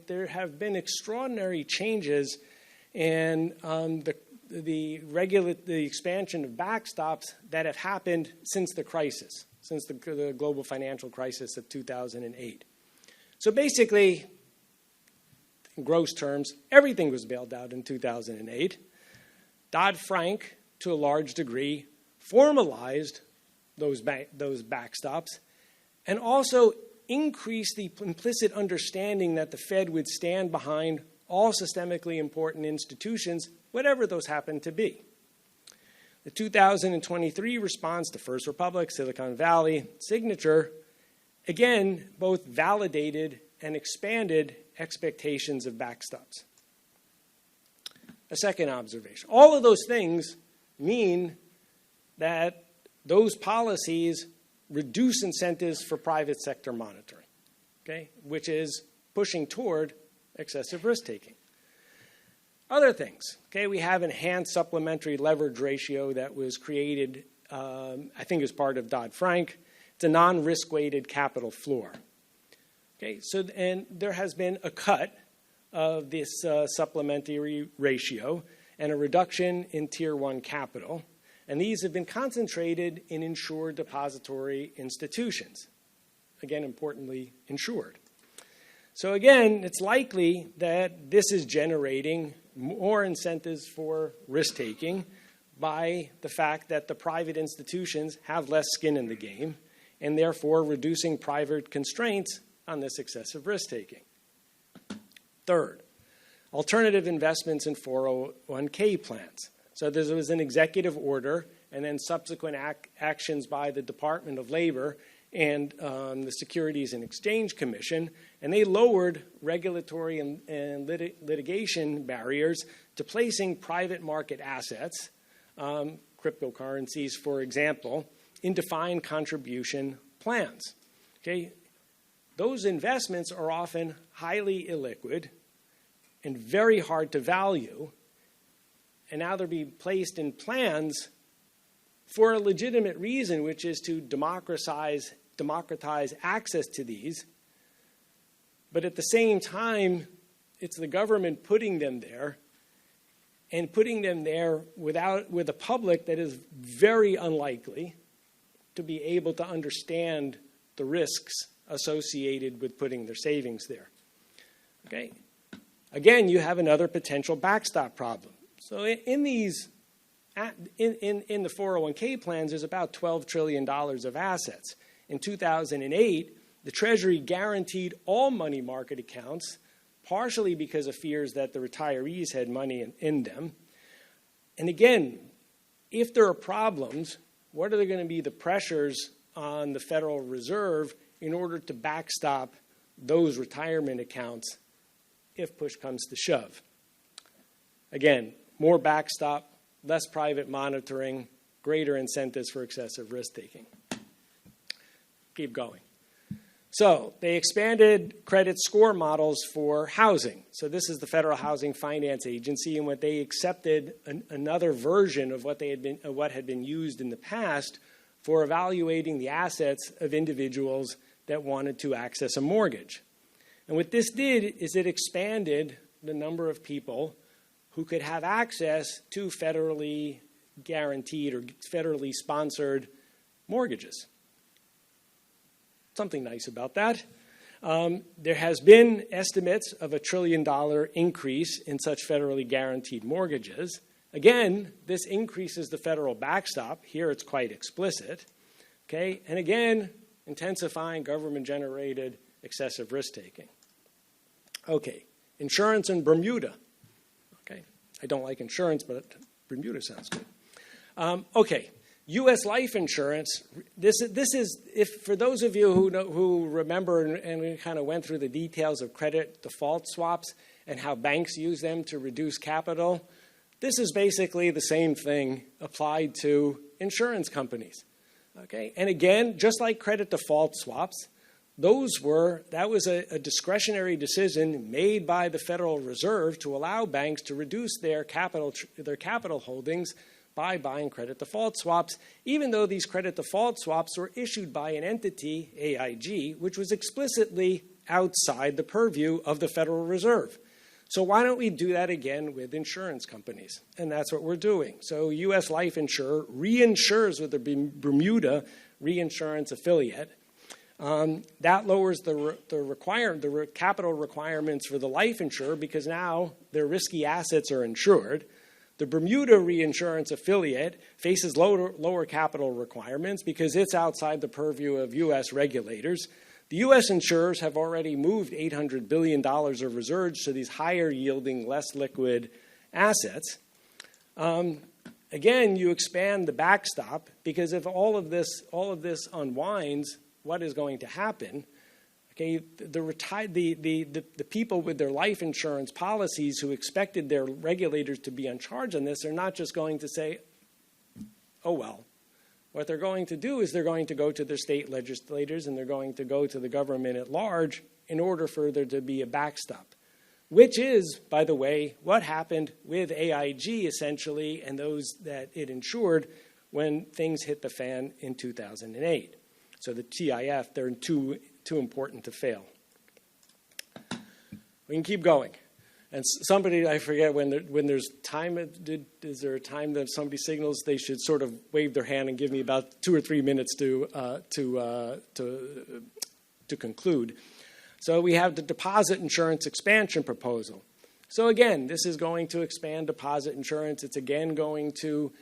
there have been extraordinary changes in the expansion of backstops that have happened since the crisis, since the global financial crisis of 2008. So basically, in gross terms, everything was bailed out in 2008. Dodd-Frank, to a large degree, formalized those backstops and also increased the implicit understanding that the Fed would stand behind all systemically important institutions, whatever those happen to be. The 2023 response to First Republic, Silicon Valley, Signature, again, both validated and expanded expectations of backstops. A second observation. All of those things mean that those policies reduce incentives for private sector monitoring, okay, which is pushing toward excessive risk-taking. Other things, okay, we have enhanced supplementary leverage ratio that was created, I think as part of Dodd-Frank. It's a non-risk-weighted capital floor. Okay, so, and there has been a cut of this supplementary ratio and a reduction in Tier 1 capital. And these have been concentrated in insured depository institutions. Again, importantly, insured. So again, it's likely that this is generating more incentives for risk-taking by the fact that the private institutions have less skin in the game and therefore reducing private constraints on this excessive risk-taking. Third, alternative investments in 401k plans. So there was an executive order and then subsequent actions by the Department of Labor and the Securities and Exchange Commission, and they lowered regulatory and litigation barriers to placing private market assets, cryptocurrencies, for example, in defined contribution plans. Okay? Those investments are often highly illiquid and very hard to value, and now they're being placed in plans for a legitimate reason, which is to democratize access to these. But at the same time, it's the government putting them there, and putting them there with a public that is very unlikely to be able to understand the risks associated with putting their savings there. Okay? Again, you have another potential backstop problem. So in the 401k plans, there's about $12 trillion of assets. In 2008, the Treasury guaranteed all money market accounts partially because of fears that the retirees had money in them. And again, if there are problems, what are going to be the pressures on the Federal Reserve in order to backstop those retirement accounts if push comes to shove? Again, more backstop, less private monitoring, greater incentives for excessive risk-taking. Keep going. So they expanded credit score models for housing. So this is the Federal Housing Finance Agency, and what they accepted another version of what had been used in the past for evaluating the assets of individuals that wanted to access a mortgage. And what this did is it expanded the number of people who could have access to federally guaranteed or federally sponsored mortgages. Something nice about that. There has been estimates of $1 trillion increase in such federally guaranteed mortgages. Again, this increases the federal backstop. Here it's quite explicit. Okay? And again, intensifying government-generated excessive risk-taking. Okay, insurance in Bermuda. Okay, I don't like insurance, but Bermuda sounds good. Okay. U.S. life insurance, this is, if for those of you who remember and we kind of went through the details of credit default swaps and how banks use them to reduce capital, this is basically the same thing applied to insurance companies. Okay? And again, just like credit default swaps, that was a discretionary decision made by the Federal Reserve to allow banks to reduce their capital holdings by buying credit default swaps, even though these credit default swaps were issued by an entity, AIG, which was explicitly outside the purview of the Federal Reserve. So why don't we do that again with insurance companies? And that's what we're doing. So U.S. Life Insurer reinsures with the Bermuda reinsurance affiliate. That lowers the capital requirements for the life insurer because now their risky assets are insured. The Bermuda reinsurance affiliate faces lower capital requirements because it's outside the purview of U.S. regulators. The U.S. insurers have already moved $800 billion of reserves to these higher yielding, less liquid assets. Again, you expand the backstop because if all of this unwinds, what is going to happen? Okay, the people with their life insurance policies who expected their regulators to be in charge on this are not just going to say, oh, well. What they're going to do is they're going to go to their state legislators and they're going to go to the government at large in order for there to be a backstop, which is, by the way, what happened with AIG essentially and those that it insured when things hit the fan in 2008. So the TIF, they're too important to fail. We can keep going. And somebody, I forget, when there's time, is there a time that if somebody signals they should sort of wave their hand and give me about 2 or 3 minutes to conclude. So we have the deposit insurance expansion proposal. So again, this is going to expand deposit insurance. It's again going to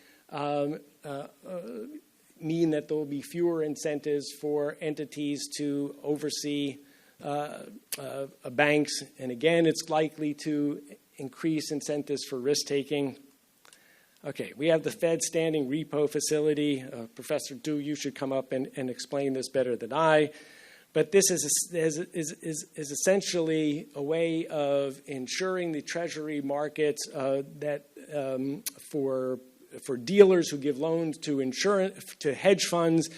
mean that there will be fewer incentives for entities to oversee banks. And again, it's likely to increase incentives for risk-taking. Okay, we have the Fed standing repo facility. Professor Du, you should come up and explain this better than I. But this is essentially a way of ensuring the treasury markets that for dealers who give loans to hedge funds.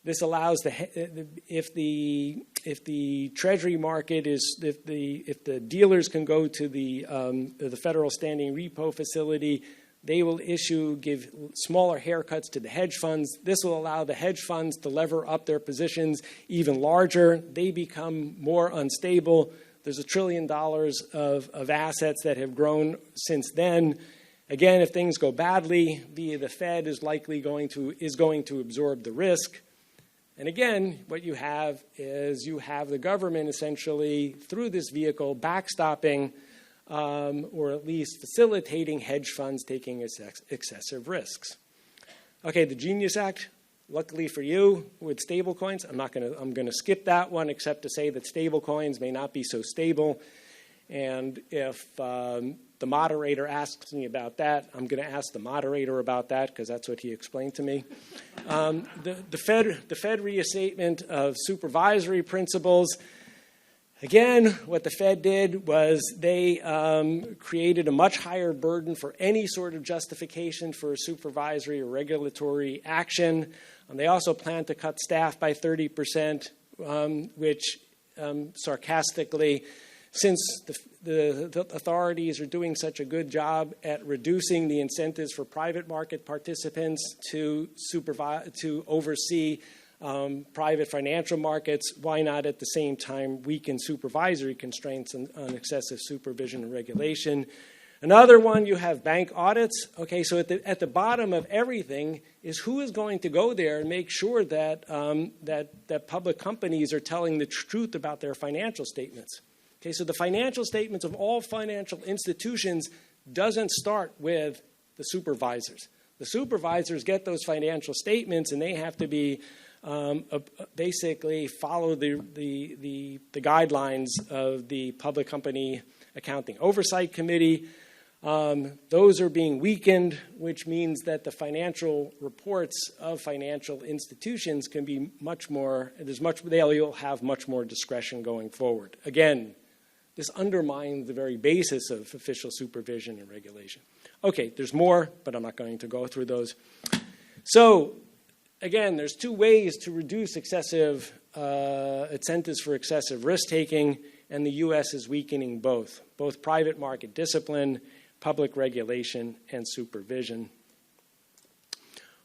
This allows if the treasury market if the dealers can go to the federal standing repo facility, they will give smaller haircuts to the hedge funds. This will allow the hedge funds to lever up their positions even larger. They become more unstable. There's $1 trillion of assets that have grown since then. Again, if things go badly, the Fed is going to absorb the risk. And again, what you have is the government essentially, through this vehicle, backstopping or at least facilitating hedge funds taking excessive risks. Okay, the Genius Act, luckily for you, with stablecoins, I'm going to skip that one except to say that stablecoins may not be so stable. And if the moderator asks me about that, I'm going to ask the moderator about that because that's what he explained to me. The Fed restatement of supervisory principles. Again, what the Fed did was they created a much higher burden for any sort of justification for supervisory or regulatory action. They also plan to cut staff by 30%, which sarcastically, since the authorities are doing such a good job at reducing the incentives for private market participants to oversee private financial markets, why not at the same time weaken supervisory constraints on excessive supervision and regulation? Another one, you have bank audits. Okay, so at the bottom of everything is who is going to go there and make sure that, that public companies are telling the truth about their financial statements. Okay, so the financial statements of all financial institutions doesn't start with the supervisors. The supervisors get those financial statements and they have to be basically follow the guidelines of the Public Company Accounting Oversight Committee. Those are being weakened, which means that the financial reports of financial institutions can be much more, they'll have much more discretion going forward. Again, this undermines the very basis of official supervision and regulation. Okay, there's more, but I'm not going to go through those. So, again, there's two ways to reduce excessive incentives for excessive risk-taking, and the U.S. is weakening both private market discipline, public regulation, and supervision.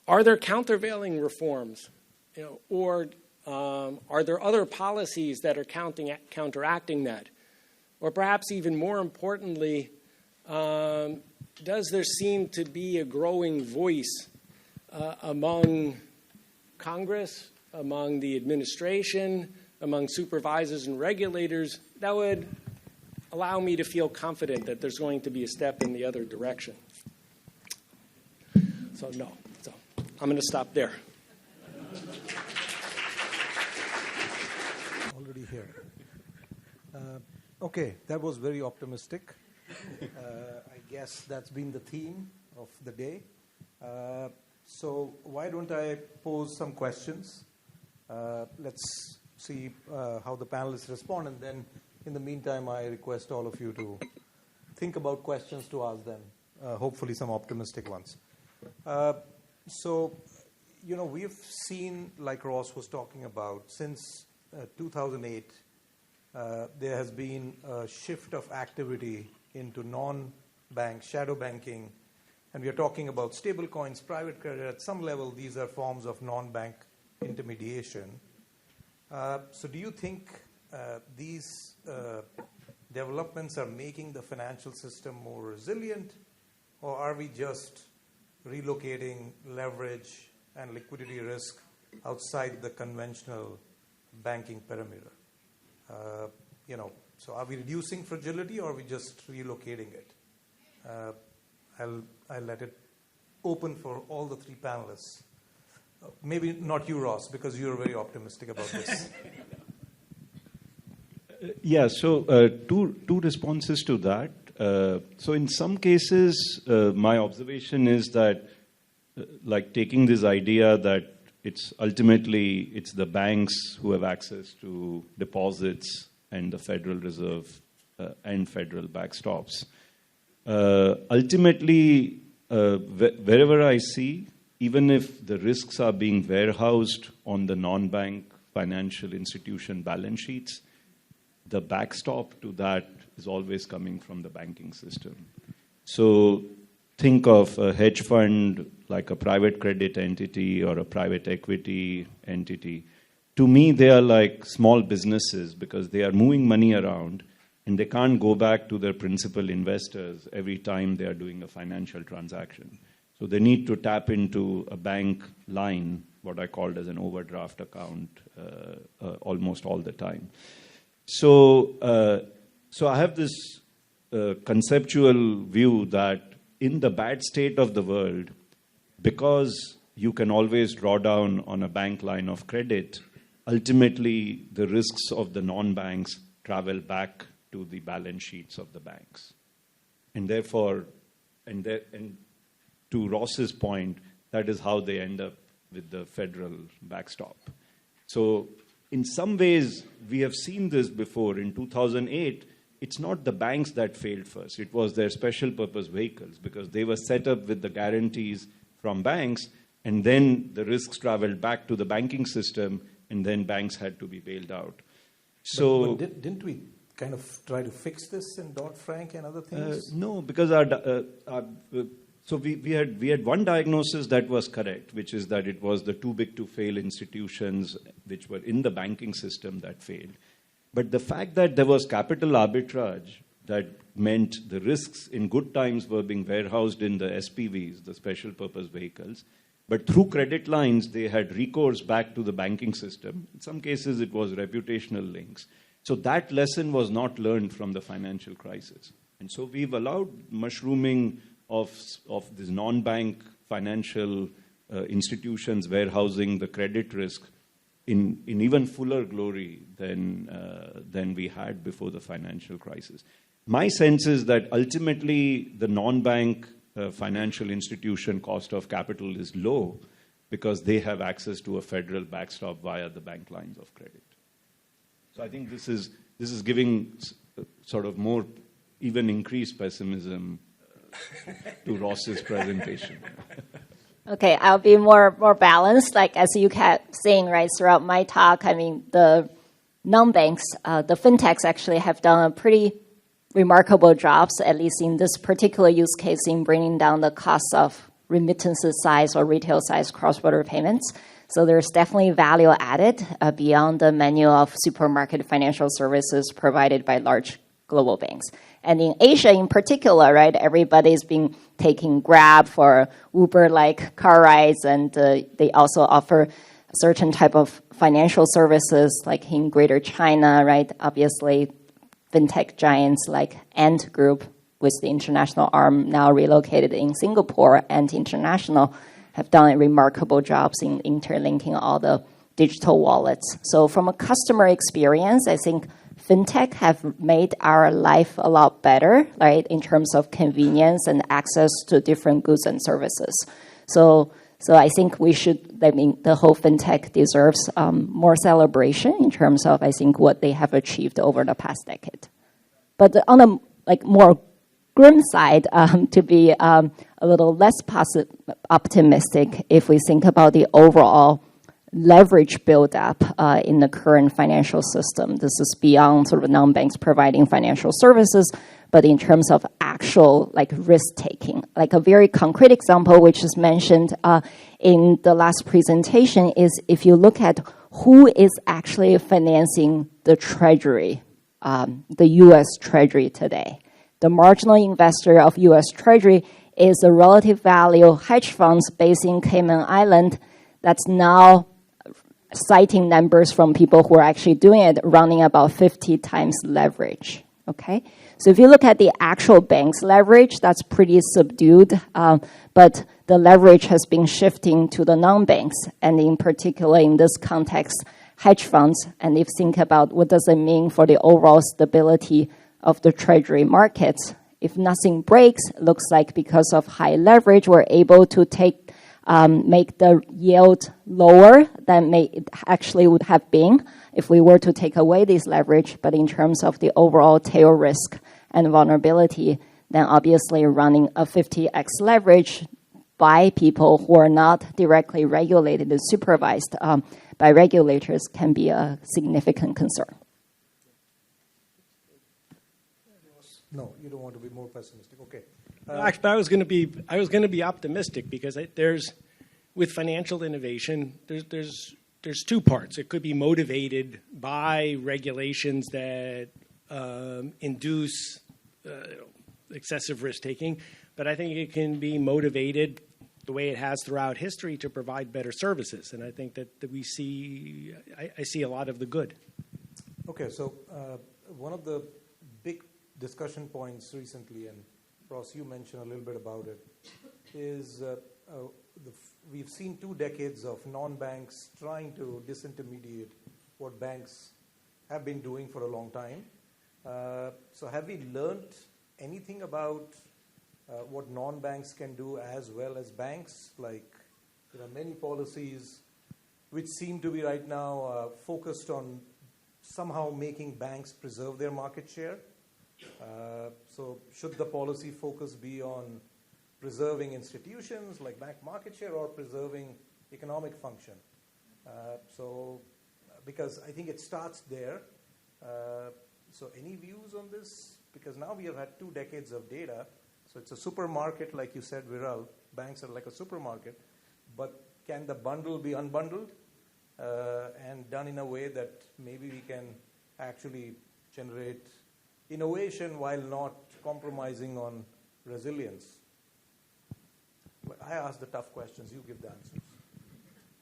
Are there countervailing reforms? Or are there other policies that are counteracting that? Or perhaps even more importantly, does there seem to be a growing voice among Congress, among the administration, among supervisors and regulators that would allow me to feel confident that there's going to be a step in the other direction? So no. So I'm going to stop there. Already here. Okay, that was very optimistic. I guess that's been the theme of the day. So why don't I pose some questions? Let's see how the panelists respond, and then in the meantime, I request all of you to think about questions to ask them, hopefully some optimistic ones. So, we've seen, like Ross was talking about, since 2008, there has been a shift of activity into non-bank, shadow banking, and we are talking about stablecoins, private credit. At some level, these are forms of non-bank intermediation. So do you think these developments are making the financial system more resilient, or are we just relocating leverage and liquidity risk outside the conventional banking perimeter? So are we reducing fragility, or are we just relocating it? I'll let it open for all the three panelists. Maybe not you, Ross, because you're very optimistic about this. Yeah, so two responses to that. So in some cases, my observation is that, like taking this idea that it's the banks who have access to deposits and the Federal Reserve and federal backstops. Ultimately, wherever I see, even if the risks are being warehoused on the non-bank financial institution balance sheets, the backstop to that is always coming from the banking system. So think of a hedge fund like a private credit entity or a private equity entity. To me, they are like small businesses because they are moving money around and they can't go back to their principal investors every time they are doing a financial transaction. So they need to tap into a bank line, what I called as an overdraft account, almost all the time. So I have this conceptual view that in the bad state of the world, because you can always draw down on a bank line of credit, ultimately the risks of the non-banks travel back to the balance sheets of the banks. And therefore, and to Ross's point, that is how they end up with the federal backstop. So in some ways, we have seen this before. In 2008, it's not the banks that failed first. It was their special purpose vehicles, because they were set up with the guarantees from banks, and then the risks traveled back to the banking system, and then banks had to be bailed out. So but didn't we kind of try to fix this in Dodd-Frank and other things? No, because so we had one diagnosis that was correct, which is that it was the too big to fail institutions which were in the banking system that failed. But the fact that there was capital arbitrage, that meant the risks in good times were being warehoused in the SPVs, the special purpose vehicles, but through credit lines, they had recourse back to the banking system. In some cases, it was reputational links. So that lesson was not learned from the financial crisis. And so we've allowed mushrooming of these non-bank financial institutions warehousing the credit risk in even fuller glory than we had before the financial crisis. My sense is that ultimately the non-bank financial institution cost of capital is low because they have access to a federal backstop via the bank lines of credit. So I think this is giving sort of more, even increased pessimism to Ross's presentation. Okay, I'll be more balanced. Like as you kept saying right throughout my talk, I mean the non-banks, the fintechs actually have done a pretty remarkable jobs, at least in this particular use case, in bringing down the cost of remittances size or retail size cross-border payments. So there's definitely value added beyond the menu of supermarket financial services provided by large global banks. And in Asia in particular, right, everybody's been taking Grab for Uber-like car rides, and they also offer certain type of financial services like in Greater China, right? Obviously, fintech giants like Ant Group with the international arm now relocated in Singapore and international have done remarkable jobs in interlinking all the digital wallets. So from a customer experience, I think fintech have made our life a lot better, right, in terms of convenience and access to different goods and services. So I think the whole fintech deserves more celebration in terms of, I think, what they have achieved over the past decade. But on a more grim side, to be a little less optimistic, if we think about the overall leverage buildup in the current financial system. This is beyond sort of non-banks providing financial services, but in terms of actual risk-taking. Like a very concrete example, which is mentioned in the last presentation, is if you look at who is actually financing the Treasury, the U.S. Treasury today. The marginal investor of U.S. Treasury is a relative value hedge funds based in Cayman Island that's now citing numbers from people who are actually doing it, running about 50 times leverage, okay? So if you look at the actual bank's leverage, that's pretty subdued, but the leverage has been shifting to the non-banks, and in particular in this context, hedge funds. And if you think about what does it mean for the overall stability of the treasury markets, if nothing breaks, it looks like because of high leverage, we're able to make the yield lower than it actually would have been if we were to take away this leverage. But in terms of the overall tail risk and vulnerability, then obviously running a 50x leverage by people who are not directly regulated and supervised by regulators can be a significant concern. No, you don't want to be more pessimistic. Okay. Actually, I was going to be optimistic because with financial innovation, there's two parts. It could be motivated by regulations that induce excessive risk taking, but I think it can be motivated the way it has throughout history to provide better services, and I think that I see a lot of the good. Okay, so one of the big discussion points recently, and Ross, you mentioned a little bit about it, is we've seen 2 decades of non-banks trying to disintermediate what banks have been doing for a long time. So have we learned anything about what non-banks can do as well as banks? Like, there are many policies which seem to be right now focused on somehow making banks preserve their market share. So should the policy focus be on preserving institutions like bank market share or preserving economic function? Because I think it starts there. So any views on this? Because now we have had 2 decades of data. So it's a supermarket, like you said, Viral. Banks are like a supermarket. But can the bundle be unbundled and done in a way that maybe we can actually generate innovation while not compromising on resilience? I ask the tough questions. You give the answers.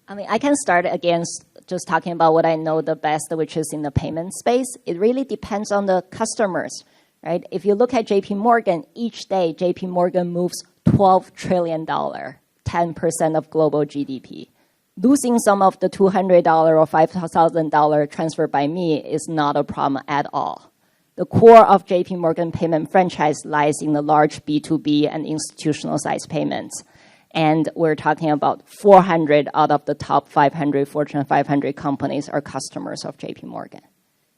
I mean, I can start again just talking about what I know the best, which is in the payment space. It really depends on the customers, right? If you look at JP Morgan, each day JP Morgan moves $12 trillion, 10% of global GDP. Losing some of the $200 or $5,000 transferred by me is not a problem at all. The core of JP Morgan payment franchise lies in the large B2B and institutional size payments. And we're talking about 400 out of the top 500 Fortune 500 companies are customers of JP Morgan.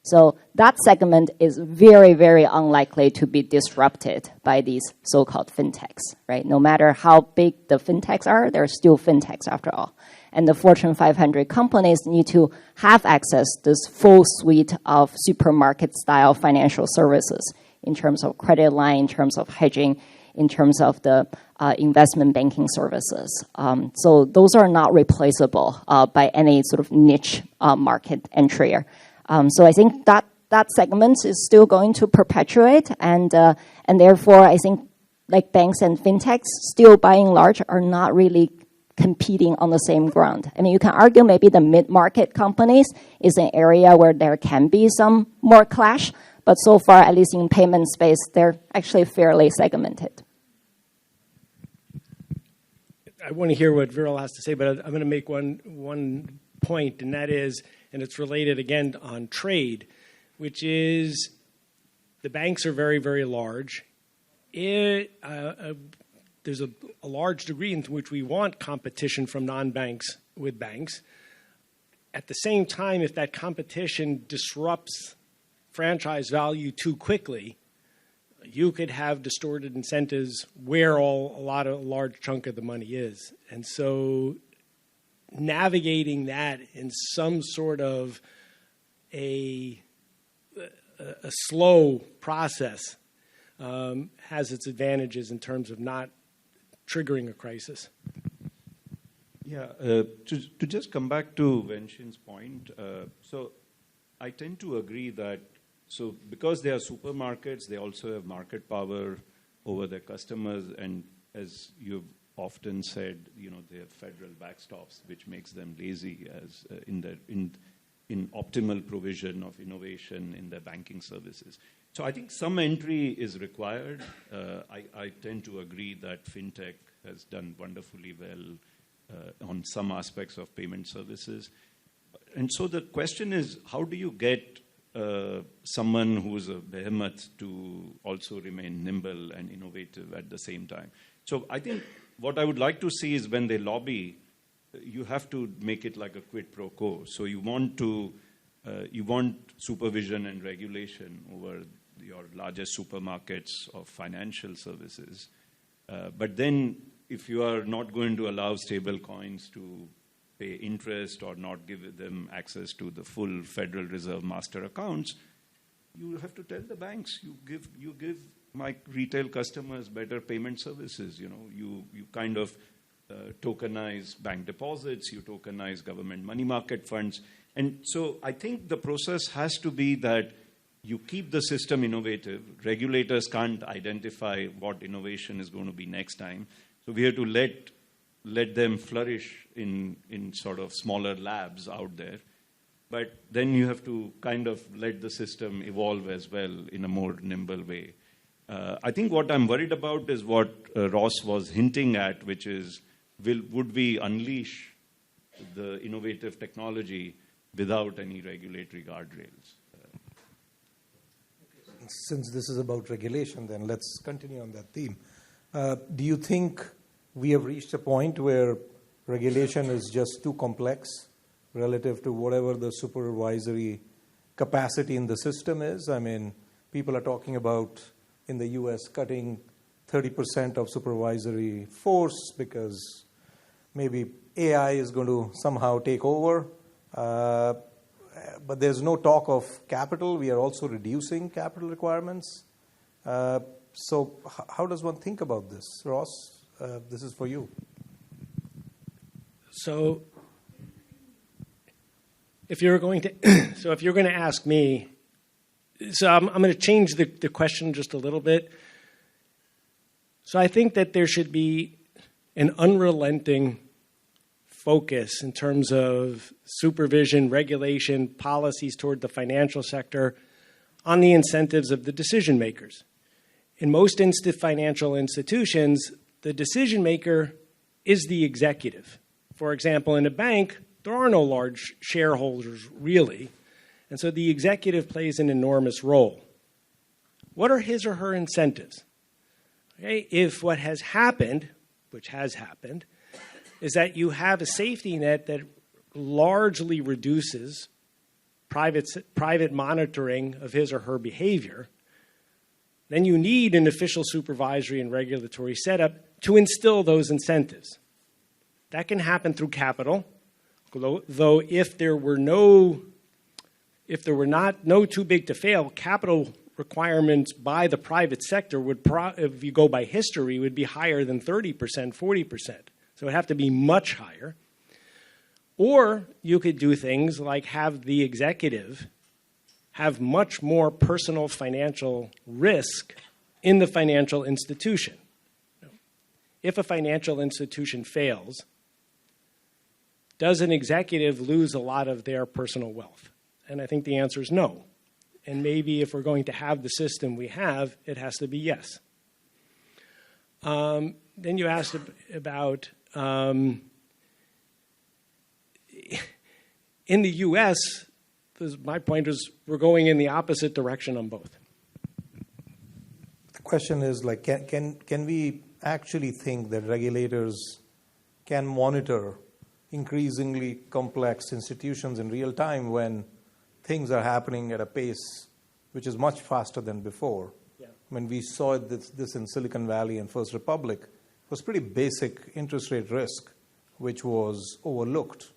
So that segment is very, very unlikely to be disrupted by these so-called fintechs, right? No matter how big the fintechs are, they're still fintechs after all. And the Fortune 500 companies need to have access to this full suite of supermarket-style financial services in terms of credit line, in terms of hedging, in terms of the investment banking services. So those are not replaceable by any sort of niche market entry. So I think that segment is still going to perpetuate, and therefore I think like banks and fintechs still by and large are not really competing on the same ground. I mean, you can argue maybe the mid-market companies is an area where there can be some more clash, but so far, at least in payment space, they're actually fairly segmented. I want to hear what Viral has to say, but I'm going to make one point, and that is, and it's related again on trade, which is the banks are very, very large. There's a large degree in which we want competition from non-banks with banks. At the same time, if that competition disrupts franchise value too quickly, you could have distorted incentives where a large chunk of the money is. And so navigating that in some sort of a slow process has its advantages in terms of not triggering a crisis. Yeah, to just come back to Wenxin's point, so I tend to agree that because they are supermarkets, they also have market power over their customers, and as you've often said, they have federal backstops, which makes them lazy as in optimal provision of innovation in their banking services. So I think some entry is required. I tend to agree that fintech has done wonderfully well on some aspects of payment services. And so the question is, how do you get someone who's a behemoth to also remain nimble and innovative at the same time? So I think what I would like to see is when they lobby, you have to make it like a quid pro quo. So you want supervision and regulation over your largest supermarkets of financial services. But then if you are not going to allow stable coins to pay interest or not give them access to the full Federal Reserve master accounts, you have to tell the banks, you give my retail customers better payment services. You kind of tokenize bank deposits, you tokenize government money market funds. And so I think the process has to be that you keep the system innovative. Regulators can't identify what innovation is going to be next time. So we have to let them flourish in sort of smaller labs out there. But then you have to kind of let the system evolve as well in a more nimble way. I think what I'm worried about is what Ross was hinting at, which is, would we unleash the innovative technology without any regulatory guardrails? since this is about regulation, then let's continue on that theme. Do you think we have reached a point where regulation is just too complex relative to whatever the supervisory capacity in the system is? I mean, people are talking about in the US cutting 30% of supervisory force because maybe AI is going to somehow take over. But there's no talk of capital. We are also reducing capital requirements. So how does one think about this? Ross, this is for you. So if you're going to ask me, so I'm going to change the question just a little bit. So I think that there should be an unrelenting focus in terms of supervision, regulation, policies toward the financial sector on the incentives of the decision makers. In most financial institutions, the decision maker is the executive. For example, in a bank, there are no large shareholders really, and so the executive plays an enormous role. What are his or her incentives? Okay, if what has happened, which has happened, is that you have a safety net that largely reduces private monitoring of his or her behavior, then you need an official supervisory and regulatory setup to instill those incentives. That can happen through capital, though if there were no too big to fail, capital requirements by the private sector would, if you go by history, would be higher than 30%, 40%. So it would have to be much higher. Or you could do things like have the executive have much more personal financial risk in the financial institution. If a financial institution fails, does an executive lose a lot of their personal wealth? And I think the answer is no. And maybe if we're going to have the system we have, it has to be yes. Then you asked about, in the US, my point is we're going in the opposite direction on both. The question is, like, can we actually think that regulators can monitor increasingly complex institutions in real time when things are happening at a pace which is much faster than before? Yeah. When we saw this in Silicon Valley and First Republic, it was pretty basic interest rate risk, which was overlooked.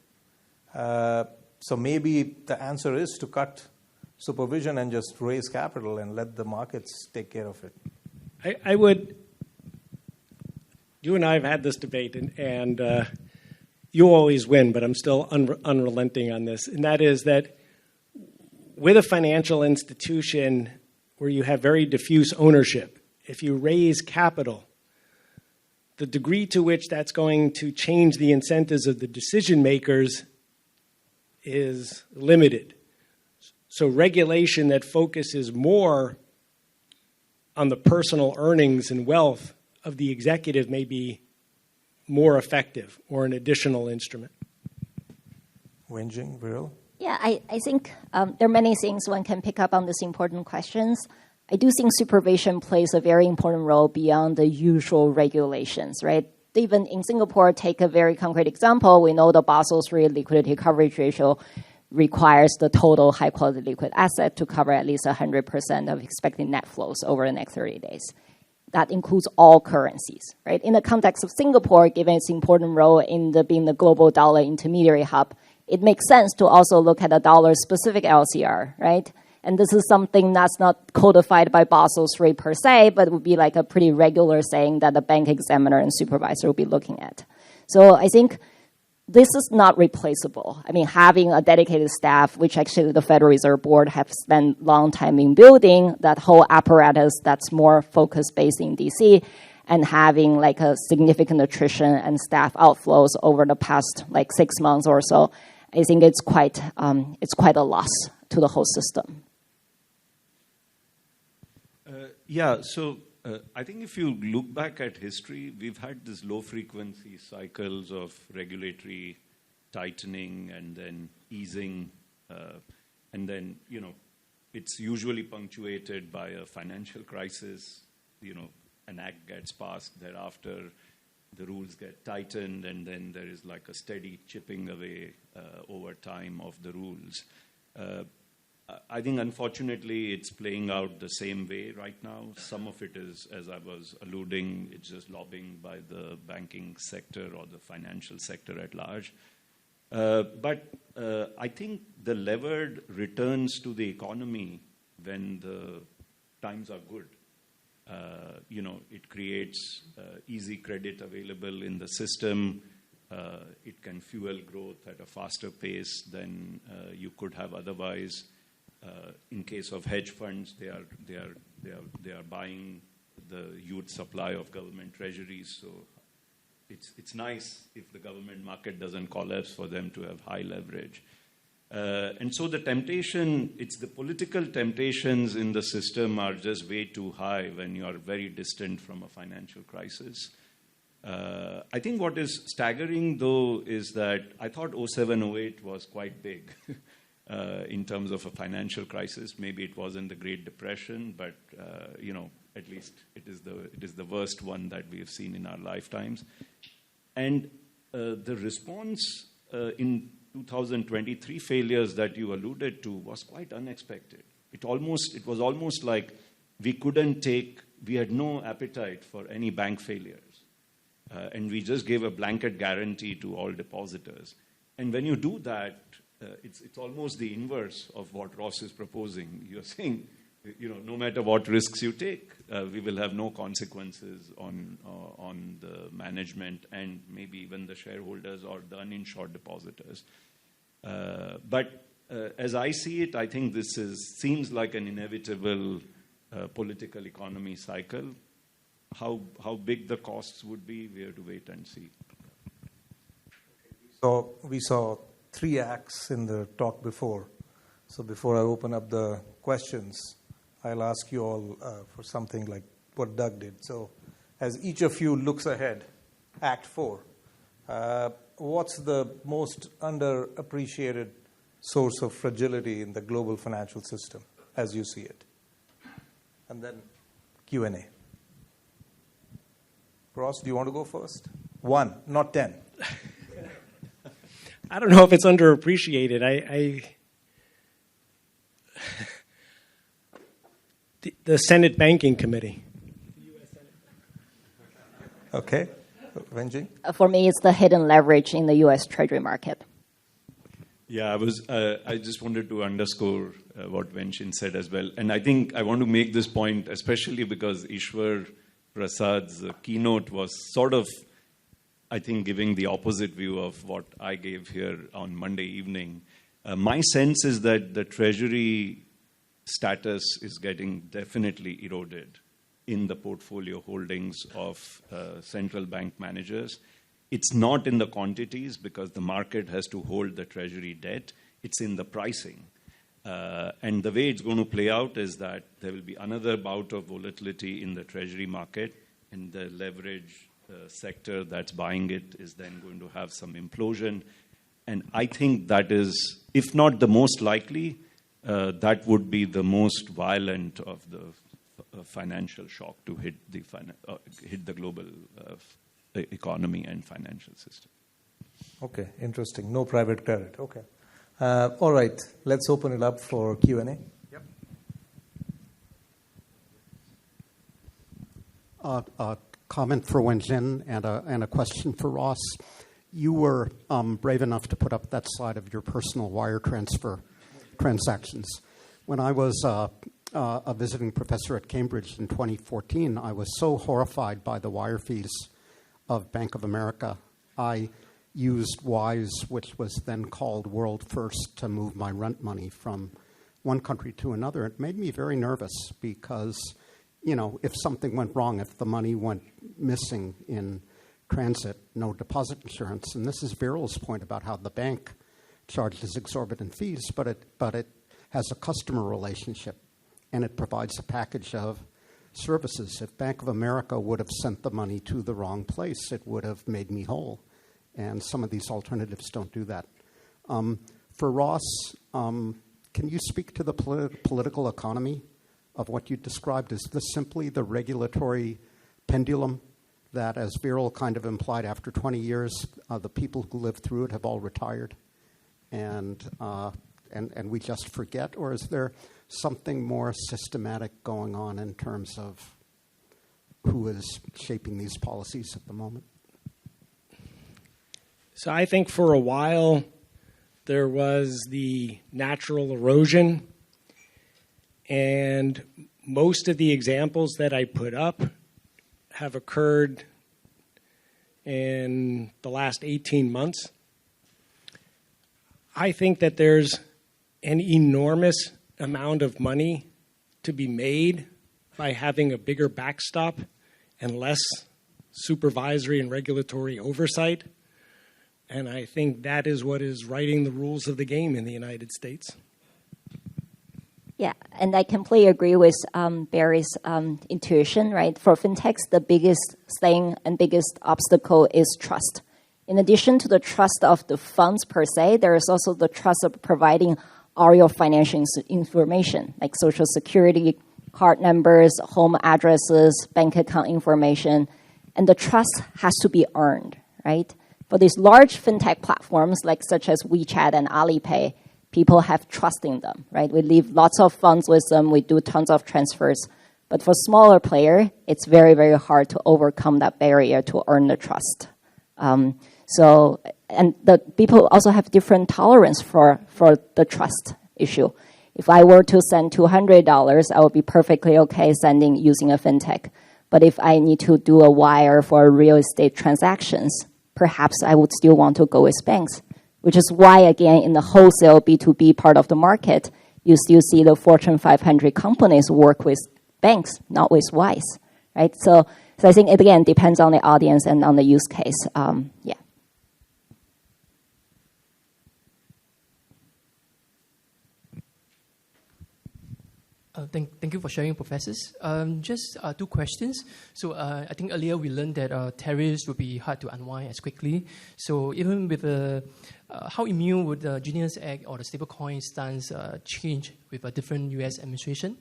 So maybe the answer is to cut supervision and just raise capital and let the markets take care of it. I would, you and I have had this debate, and you always win, but I'm still unrelenting on this, and that is that with a financial institution where you have very diffuse ownership, if you raise capital, the degree to which that's going to change the incentives of the decision makers is limited. So regulation that focuses more on the personal earnings and wealth of the executive may be more effective or an additional instrument. Wenxin, Viral? Yeah, I think there are many things one can pick up on these important questions. I do think supervision plays a very important role beyond the usual regulations, right? Even in Singapore, take a very concrete example. We know the Basel III liquidity coverage ratio requires the total high-quality liquid asset to cover at least 100% of expected net flows over the next 30 days. That includes all currencies, right? In the context of Singapore, given its important role in being the global dollar intermediary hub, it makes sense to also look at a dollar-specific LCR, right? And this is something that's not codified by Basel III per se, but would be like a pretty regular saying that the bank examiner and supervisor will be looking at. So I think this is not replaceable. I mean, having a dedicated staff, which actually the Federal Reserve Board have spent a long time in building, that whole apparatus that's more focus-based in DC, and having like a significant attrition and staff outflows over the past like 6 months or so, I think it's quite a loss to the whole system. So I think if you look back at history, we've had these low-frequency cycles of regulatory tightening and then easing, and then, it's usually punctuated by a financial crisis. An act gets passed, thereafter the rules get tightened, and then there is like a steady chipping away over time of the rules. I think, unfortunately, it's playing out the same way right now. Some of it is, as I was alluding, it's just lobbying by the banking sector or the financial sector at large. But I think the levered returns to the economy when the times are good. It creates easy credit available in the system. It can fuel growth at a faster pace than you could have otherwise. In case of hedge funds, they are buying the huge supply of government treasuries. So it's nice if the government market doesn't collapse for them to have high leverage. And so the temptation, it's the political temptations in the system are just way too high when you are very distant from a financial crisis. I think what is staggering, though, is that I thought 07-08 was quite big in terms of a financial crisis. Maybe it wasn't the Great Depression, but at least it is the worst one that we have seen in our lifetimes. And the response in 2023 failures that you alluded to was quite unexpected. It was almost like we had no appetite for any bank failures. And we just gave a blanket guarantee to all depositors. And when you do that, it's almost the inverse of what Ross is proposing. You're saying, no matter what risks you take, we will have no consequences on the management and maybe even the shareholders or the uninsured depositors. But as I see it, I think this seems like an inevitable political economy cycle. How big the costs would be, we have to wait and see. So we saw 3 acts in the talk before. So before I open up the questions, I'll ask you all for something like what Doug did. So as each of you looks ahead, Act 4, what's the most underappreciated source of fragility in the global financial system as you see it? And then Q&A. Ross, do you want to go first? 1, not 10. I don't know if it's underappreciated. The Senate Banking Committee. Okay. Wenxin? For me, it's the hidden leverage in the U.S. Treasury market. Yeah, I just wanted to underscore what Wenxin said as well. And I think I want to make this point, especially because Ishwar Prasad's keynote was sort of, I think, giving the opposite view of what I gave here on Monday evening. My sense is that the Treasury status is getting definitely eroded in the portfolio holdings of central bank managers. It's not in the quantities because the market has to hold the Treasury debt. It's in the pricing. And the way it's going to play out is that there will be another bout of volatility in the Treasury market, and the leverage sector that's buying it is then going to have some implosion. And I think that is, if not the most likely, that would be the most violent of the financial shock to hit the global economy and financial system. Okay, interesting. No private credit. Okay. All right, let's open it up for Q&A. Yep. A comment for Wenxin and a question for Ross. You were brave enough to put up that slide of your personal wire transfer transactions. When I was a visiting professor at Cambridge in 2014, I was so horrified by the wire fees of Bank of America. I used Wise, which was then called World First, to move my rent money from one country to another. It made me very nervous because, if something went wrong, if the money went missing in transit, no deposit insurance. And this is Viral's point about how the bank charges exorbitant fees, but it has a customer relationship, and it provides a package of services. If Bank of America would have sent the money to the wrong place, it would have made me whole. And some of these alternatives don't do that. For Ross, can you speak to the political economy of what you described? Is this simply the regulatory pendulum that, as Viral kind of implied, after 20 years, the people who lived through it have all retired, and we just forget? Or is there something more systematic going on in terms of who is shaping these policies at the moment? So I think for a while there was the natural erosion, and most of the examples that I put up have occurred in the last 18 months. I think that there's an enormous amount of money to be made by having a bigger backstop and less supervisory and regulatory oversight. And I think that is what is writing the rules of the game in the United States. Yeah, and I completely agree with Barry's intuition, right? For fintechs, the biggest thing and biggest obstacle is trust. In addition to the trust of the funds per se, there is also the trust of providing all your financial information, like social security, card numbers, home addresses, bank account information, and the trust has to be earned, right? For these large fintech platforms, like such as WeChat and Alipay, people have trust in them, right? We leave lots of funds with them. We do tons of transfers. But for smaller player, it's very, very hard to overcome that barrier to earn the trust. And the people also have different tolerance for the trust issue. If I were to send $200, I would be perfectly okay using a fintech. But if I need to do a wire for real estate transactions, perhaps I would still want to go with banks, which is why, again, in the wholesale B2B part of the market, you still see the Fortune 500 companies work with banks, not with WISE, right? So I think it, again, depends on the audience and on the use case. Yeah. Thank you for sharing, professors. Just two questions. So I think earlier we learned that tariffs would be hard to unwind as quickly. So even with how immune would the Genius Act or the stablecoin stance change with a different US administration?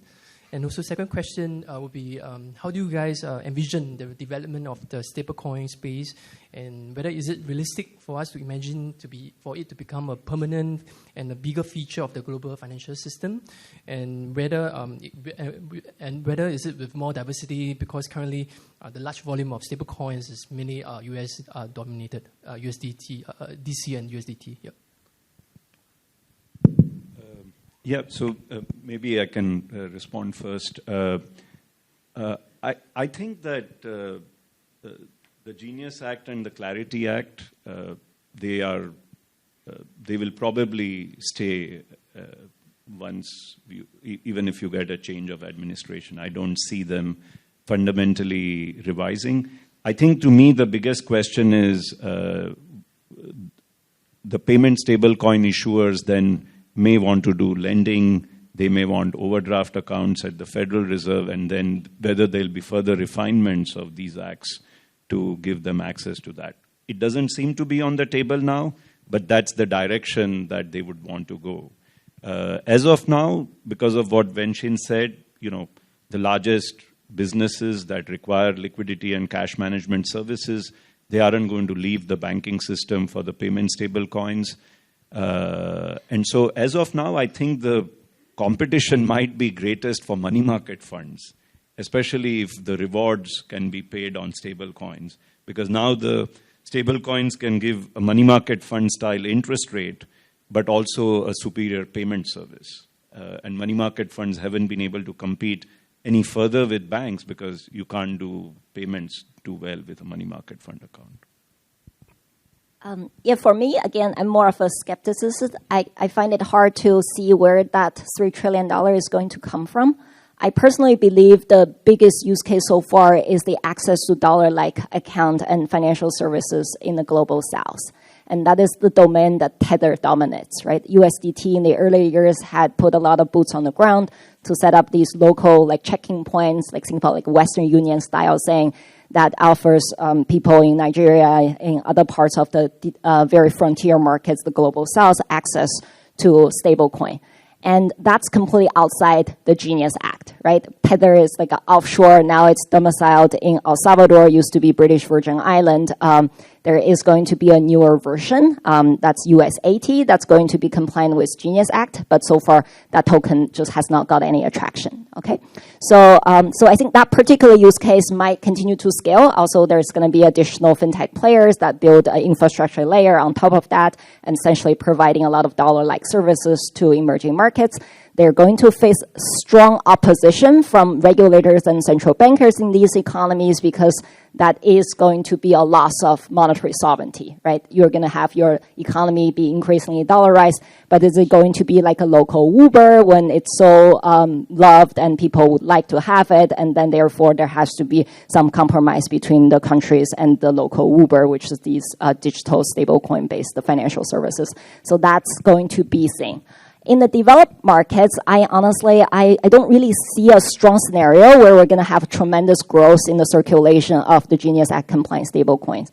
And also, second question would be, how do you guys envision the development of the stablecoin space, and whether is it realistic for us to imagine for it to become a permanent and a bigger feature of the global financial system, and whether is it with more diversity, because currently the large volume of stablecoins is mainly US dominated, USDT, DC and USDT. Yep. Yeah, so maybe I can respond first. I think that the Genius Act and the Clarity Act, they will probably stay even if you get a change of administration. I don't see them fundamentally revising. I think, to me, the biggest question is the payment stablecoin issuers then may want to do lending, they may want overdraft accounts at the Federal Reserve, and then whether there'll be further refinements of these acts to give them access to that. It doesn't seem to be on the table now, but that's the direction that they would want to go. As of now, because of what Wenxin said, the largest businesses that require liquidity and cash management services, they aren't going to leave the banking system for the payment stablecoins. And so as of now, I think the competition might be greatest for money market funds, especially if the rewards can be paid on stable coins. Because now the stable coins can give a money market fund style interest rate, but also a superior payment service. And money market funds haven't been able to compete any further with banks because you can't do payments too well with a money market fund account. Yeah, for me, again, I'm more of a skepticist. I find it hard to see where that $3 trillion is going to come from. I personally believe the biggest use case so far is the access to dollar-like account and financial services in the global south. And that is the domain that Tether dominates, right? USDT in the early years had put a lot of boots on the ground to set up these local checking points, Singapore, Western Union style, saying that offers people in Nigeria, in other parts of the very frontier markets, the global south, access to stablecoin. And that's completely outside the Genius Act, right? Tether is like an offshore. Now it's domiciled in El Salvador, used to be British Virgin Island. There is going to be a newer version, that's US80, that's going to be compliant with Genius Act, but so far that token just has not got any attraction, okay? So I think that particular use case might continue to scale. Also, there's gonna be additional fintech players that build an infrastructure layer on top of that and essentially providing a lot of dollar-like services to emerging markets. They're going to face strong opposition from regulators and central bankers in these economies because that is going to be a loss of monetary sovereignty, right? You're going to have your economy be increasingly dollarized, but is it going to be like a local Uber when it's so loved and people would like to have it, and then therefore there has to be some compromise between the countries and the local Uber, which is these digital stablecoin-based financial services. So that's going to be seen. In the developed markets, I honestly don't really see a strong scenario where we're going to have tremendous growth in the circulation of the Genius Act compliant stablecoins.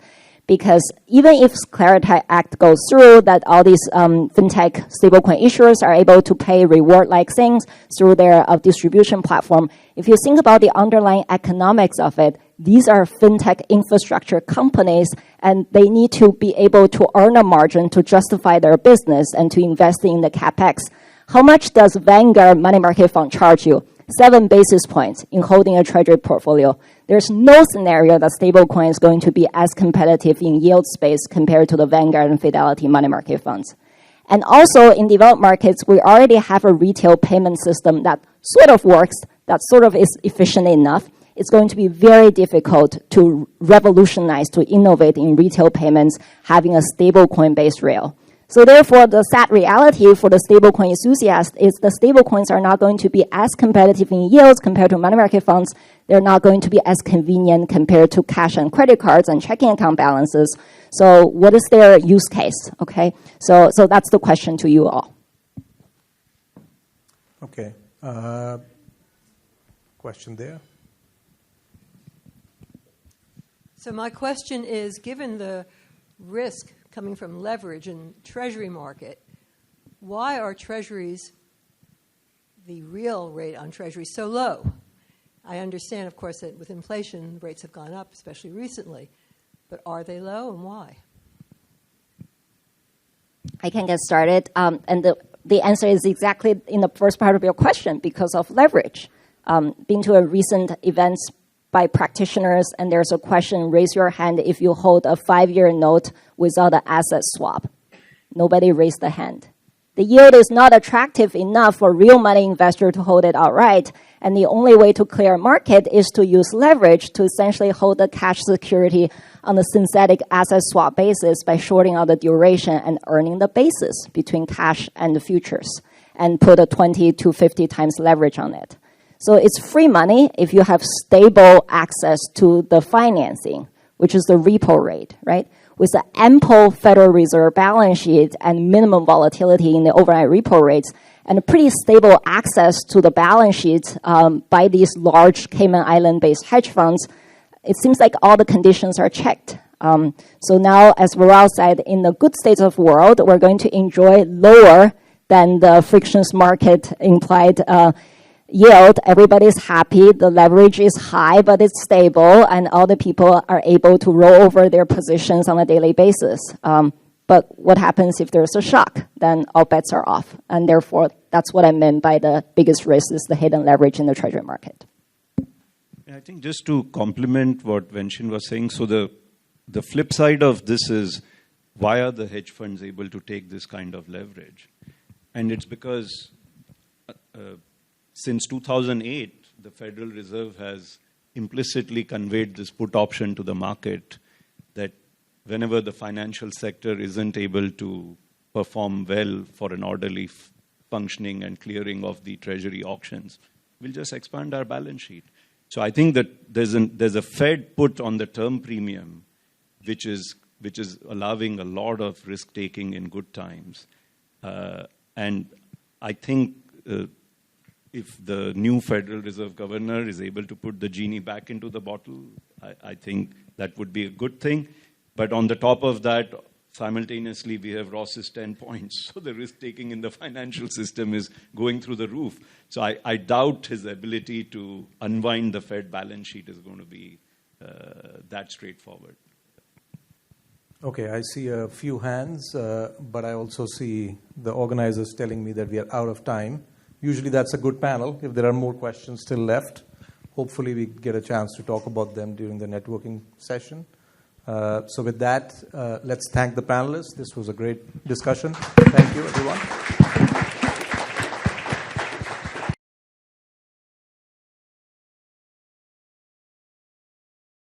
Because even if Clarity Act goes through, that all these fintech stablecoin issuers are able to pay reward-like things through their distribution platform, if you think about the underlying economics of it, these are fintech infrastructure companies, and they need to be able to earn a margin to justify their business and to invest in the capex. How much does Vanguard money market fund charge you? 7 basis points in holding a treasury portfolio. There's no scenario that stablecoin is going to be as competitive in yield space compared to the Vanguard and Fidelity money market funds. And also in developed markets, we already have a retail payment system that sort of works, that sort of is efficient enough. It's going to be very difficult to revolutionize, to innovate in retail payments, having a stablecoin-based rail. So therefore, the sad reality for the stablecoin enthusiast is the stablecoins are not going to be as competitive in yields compared to money market funds. They're not going to be as convenient compared to cash and credit cards and checking account balances. So what is their use case, okay? So that's the question to you all. Okay. Question there. So my question is, given the risk coming from leverage in treasury market, why are treasuries, the real rate on treasuries, so low? I understand, of course, that with inflation, rates have gone up, especially recently. But are they low, and why? I can get started. And the answer is exactly in the first part of your question, because of leverage. Been to a recent events by practitioners, and there's a question, raise your hand if you hold a 5-year note without an asset swap. Nobody raised the hand. The yield is not attractive enough for real money investor to hold it outright, and the only way to clear a market is to use leverage to essentially hold the cash security on a synthetic asset swap basis by shorting out the duration and earning the basis between cash and the futures, and put a 20 to 50 times leverage on it. So it's free money if you have stable access to the financing, which is the repo rate, right? With the ample Federal Reserve balance sheet and minimum volatility in the overnight repo rates, and a pretty stable access to the balance sheet by these large Cayman Island-based hedge funds, it seems like all the conditions are checked. So now, as Viral said, in the good states of the world, we're going to enjoy lower than the frictions market implied yield. Everybody's happy, the leverage is high, but it's stable, and all the people are able to roll over their positions on a daily basis. But what happens if there's a shock? Then all bets are off. And therefore, that's what I meant by the biggest risk is the hidden leverage in the treasury market. I think just to complement what Wenxin was saying, so the flip side of this is, why are the hedge funds able to take this kind of leverage? And it's because since 2008, the Federal Reserve has implicitly conveyed this put option to the market that whenever the financial sector isn't able to perform well for an orderly functioning and clearing of the treasury auctions, we'll just expand our balance sheet. So I think that there's a Fed put on the term premium, which is allowing a lot of risk taking in good times. And I think if the new Federal Reserve Governor is able to put the genie back into the bottle, I think that would be a good thing. But on the top of that, simultaneously we have Ross's 10 points. So the risk taking in the financial system is going through the roof. So I doubt his ability to unwind the Fed balance sheet is going to be that straightforward. Okay, I see a few hands, but I also see the organizers telling me that we are out of time. Usually that's a good panel. If there are more questions still left, hopefully we get a chance to talk about them during the networking session. So with that, let's thank the panelists. This was a great discussion. Thank you, everyone.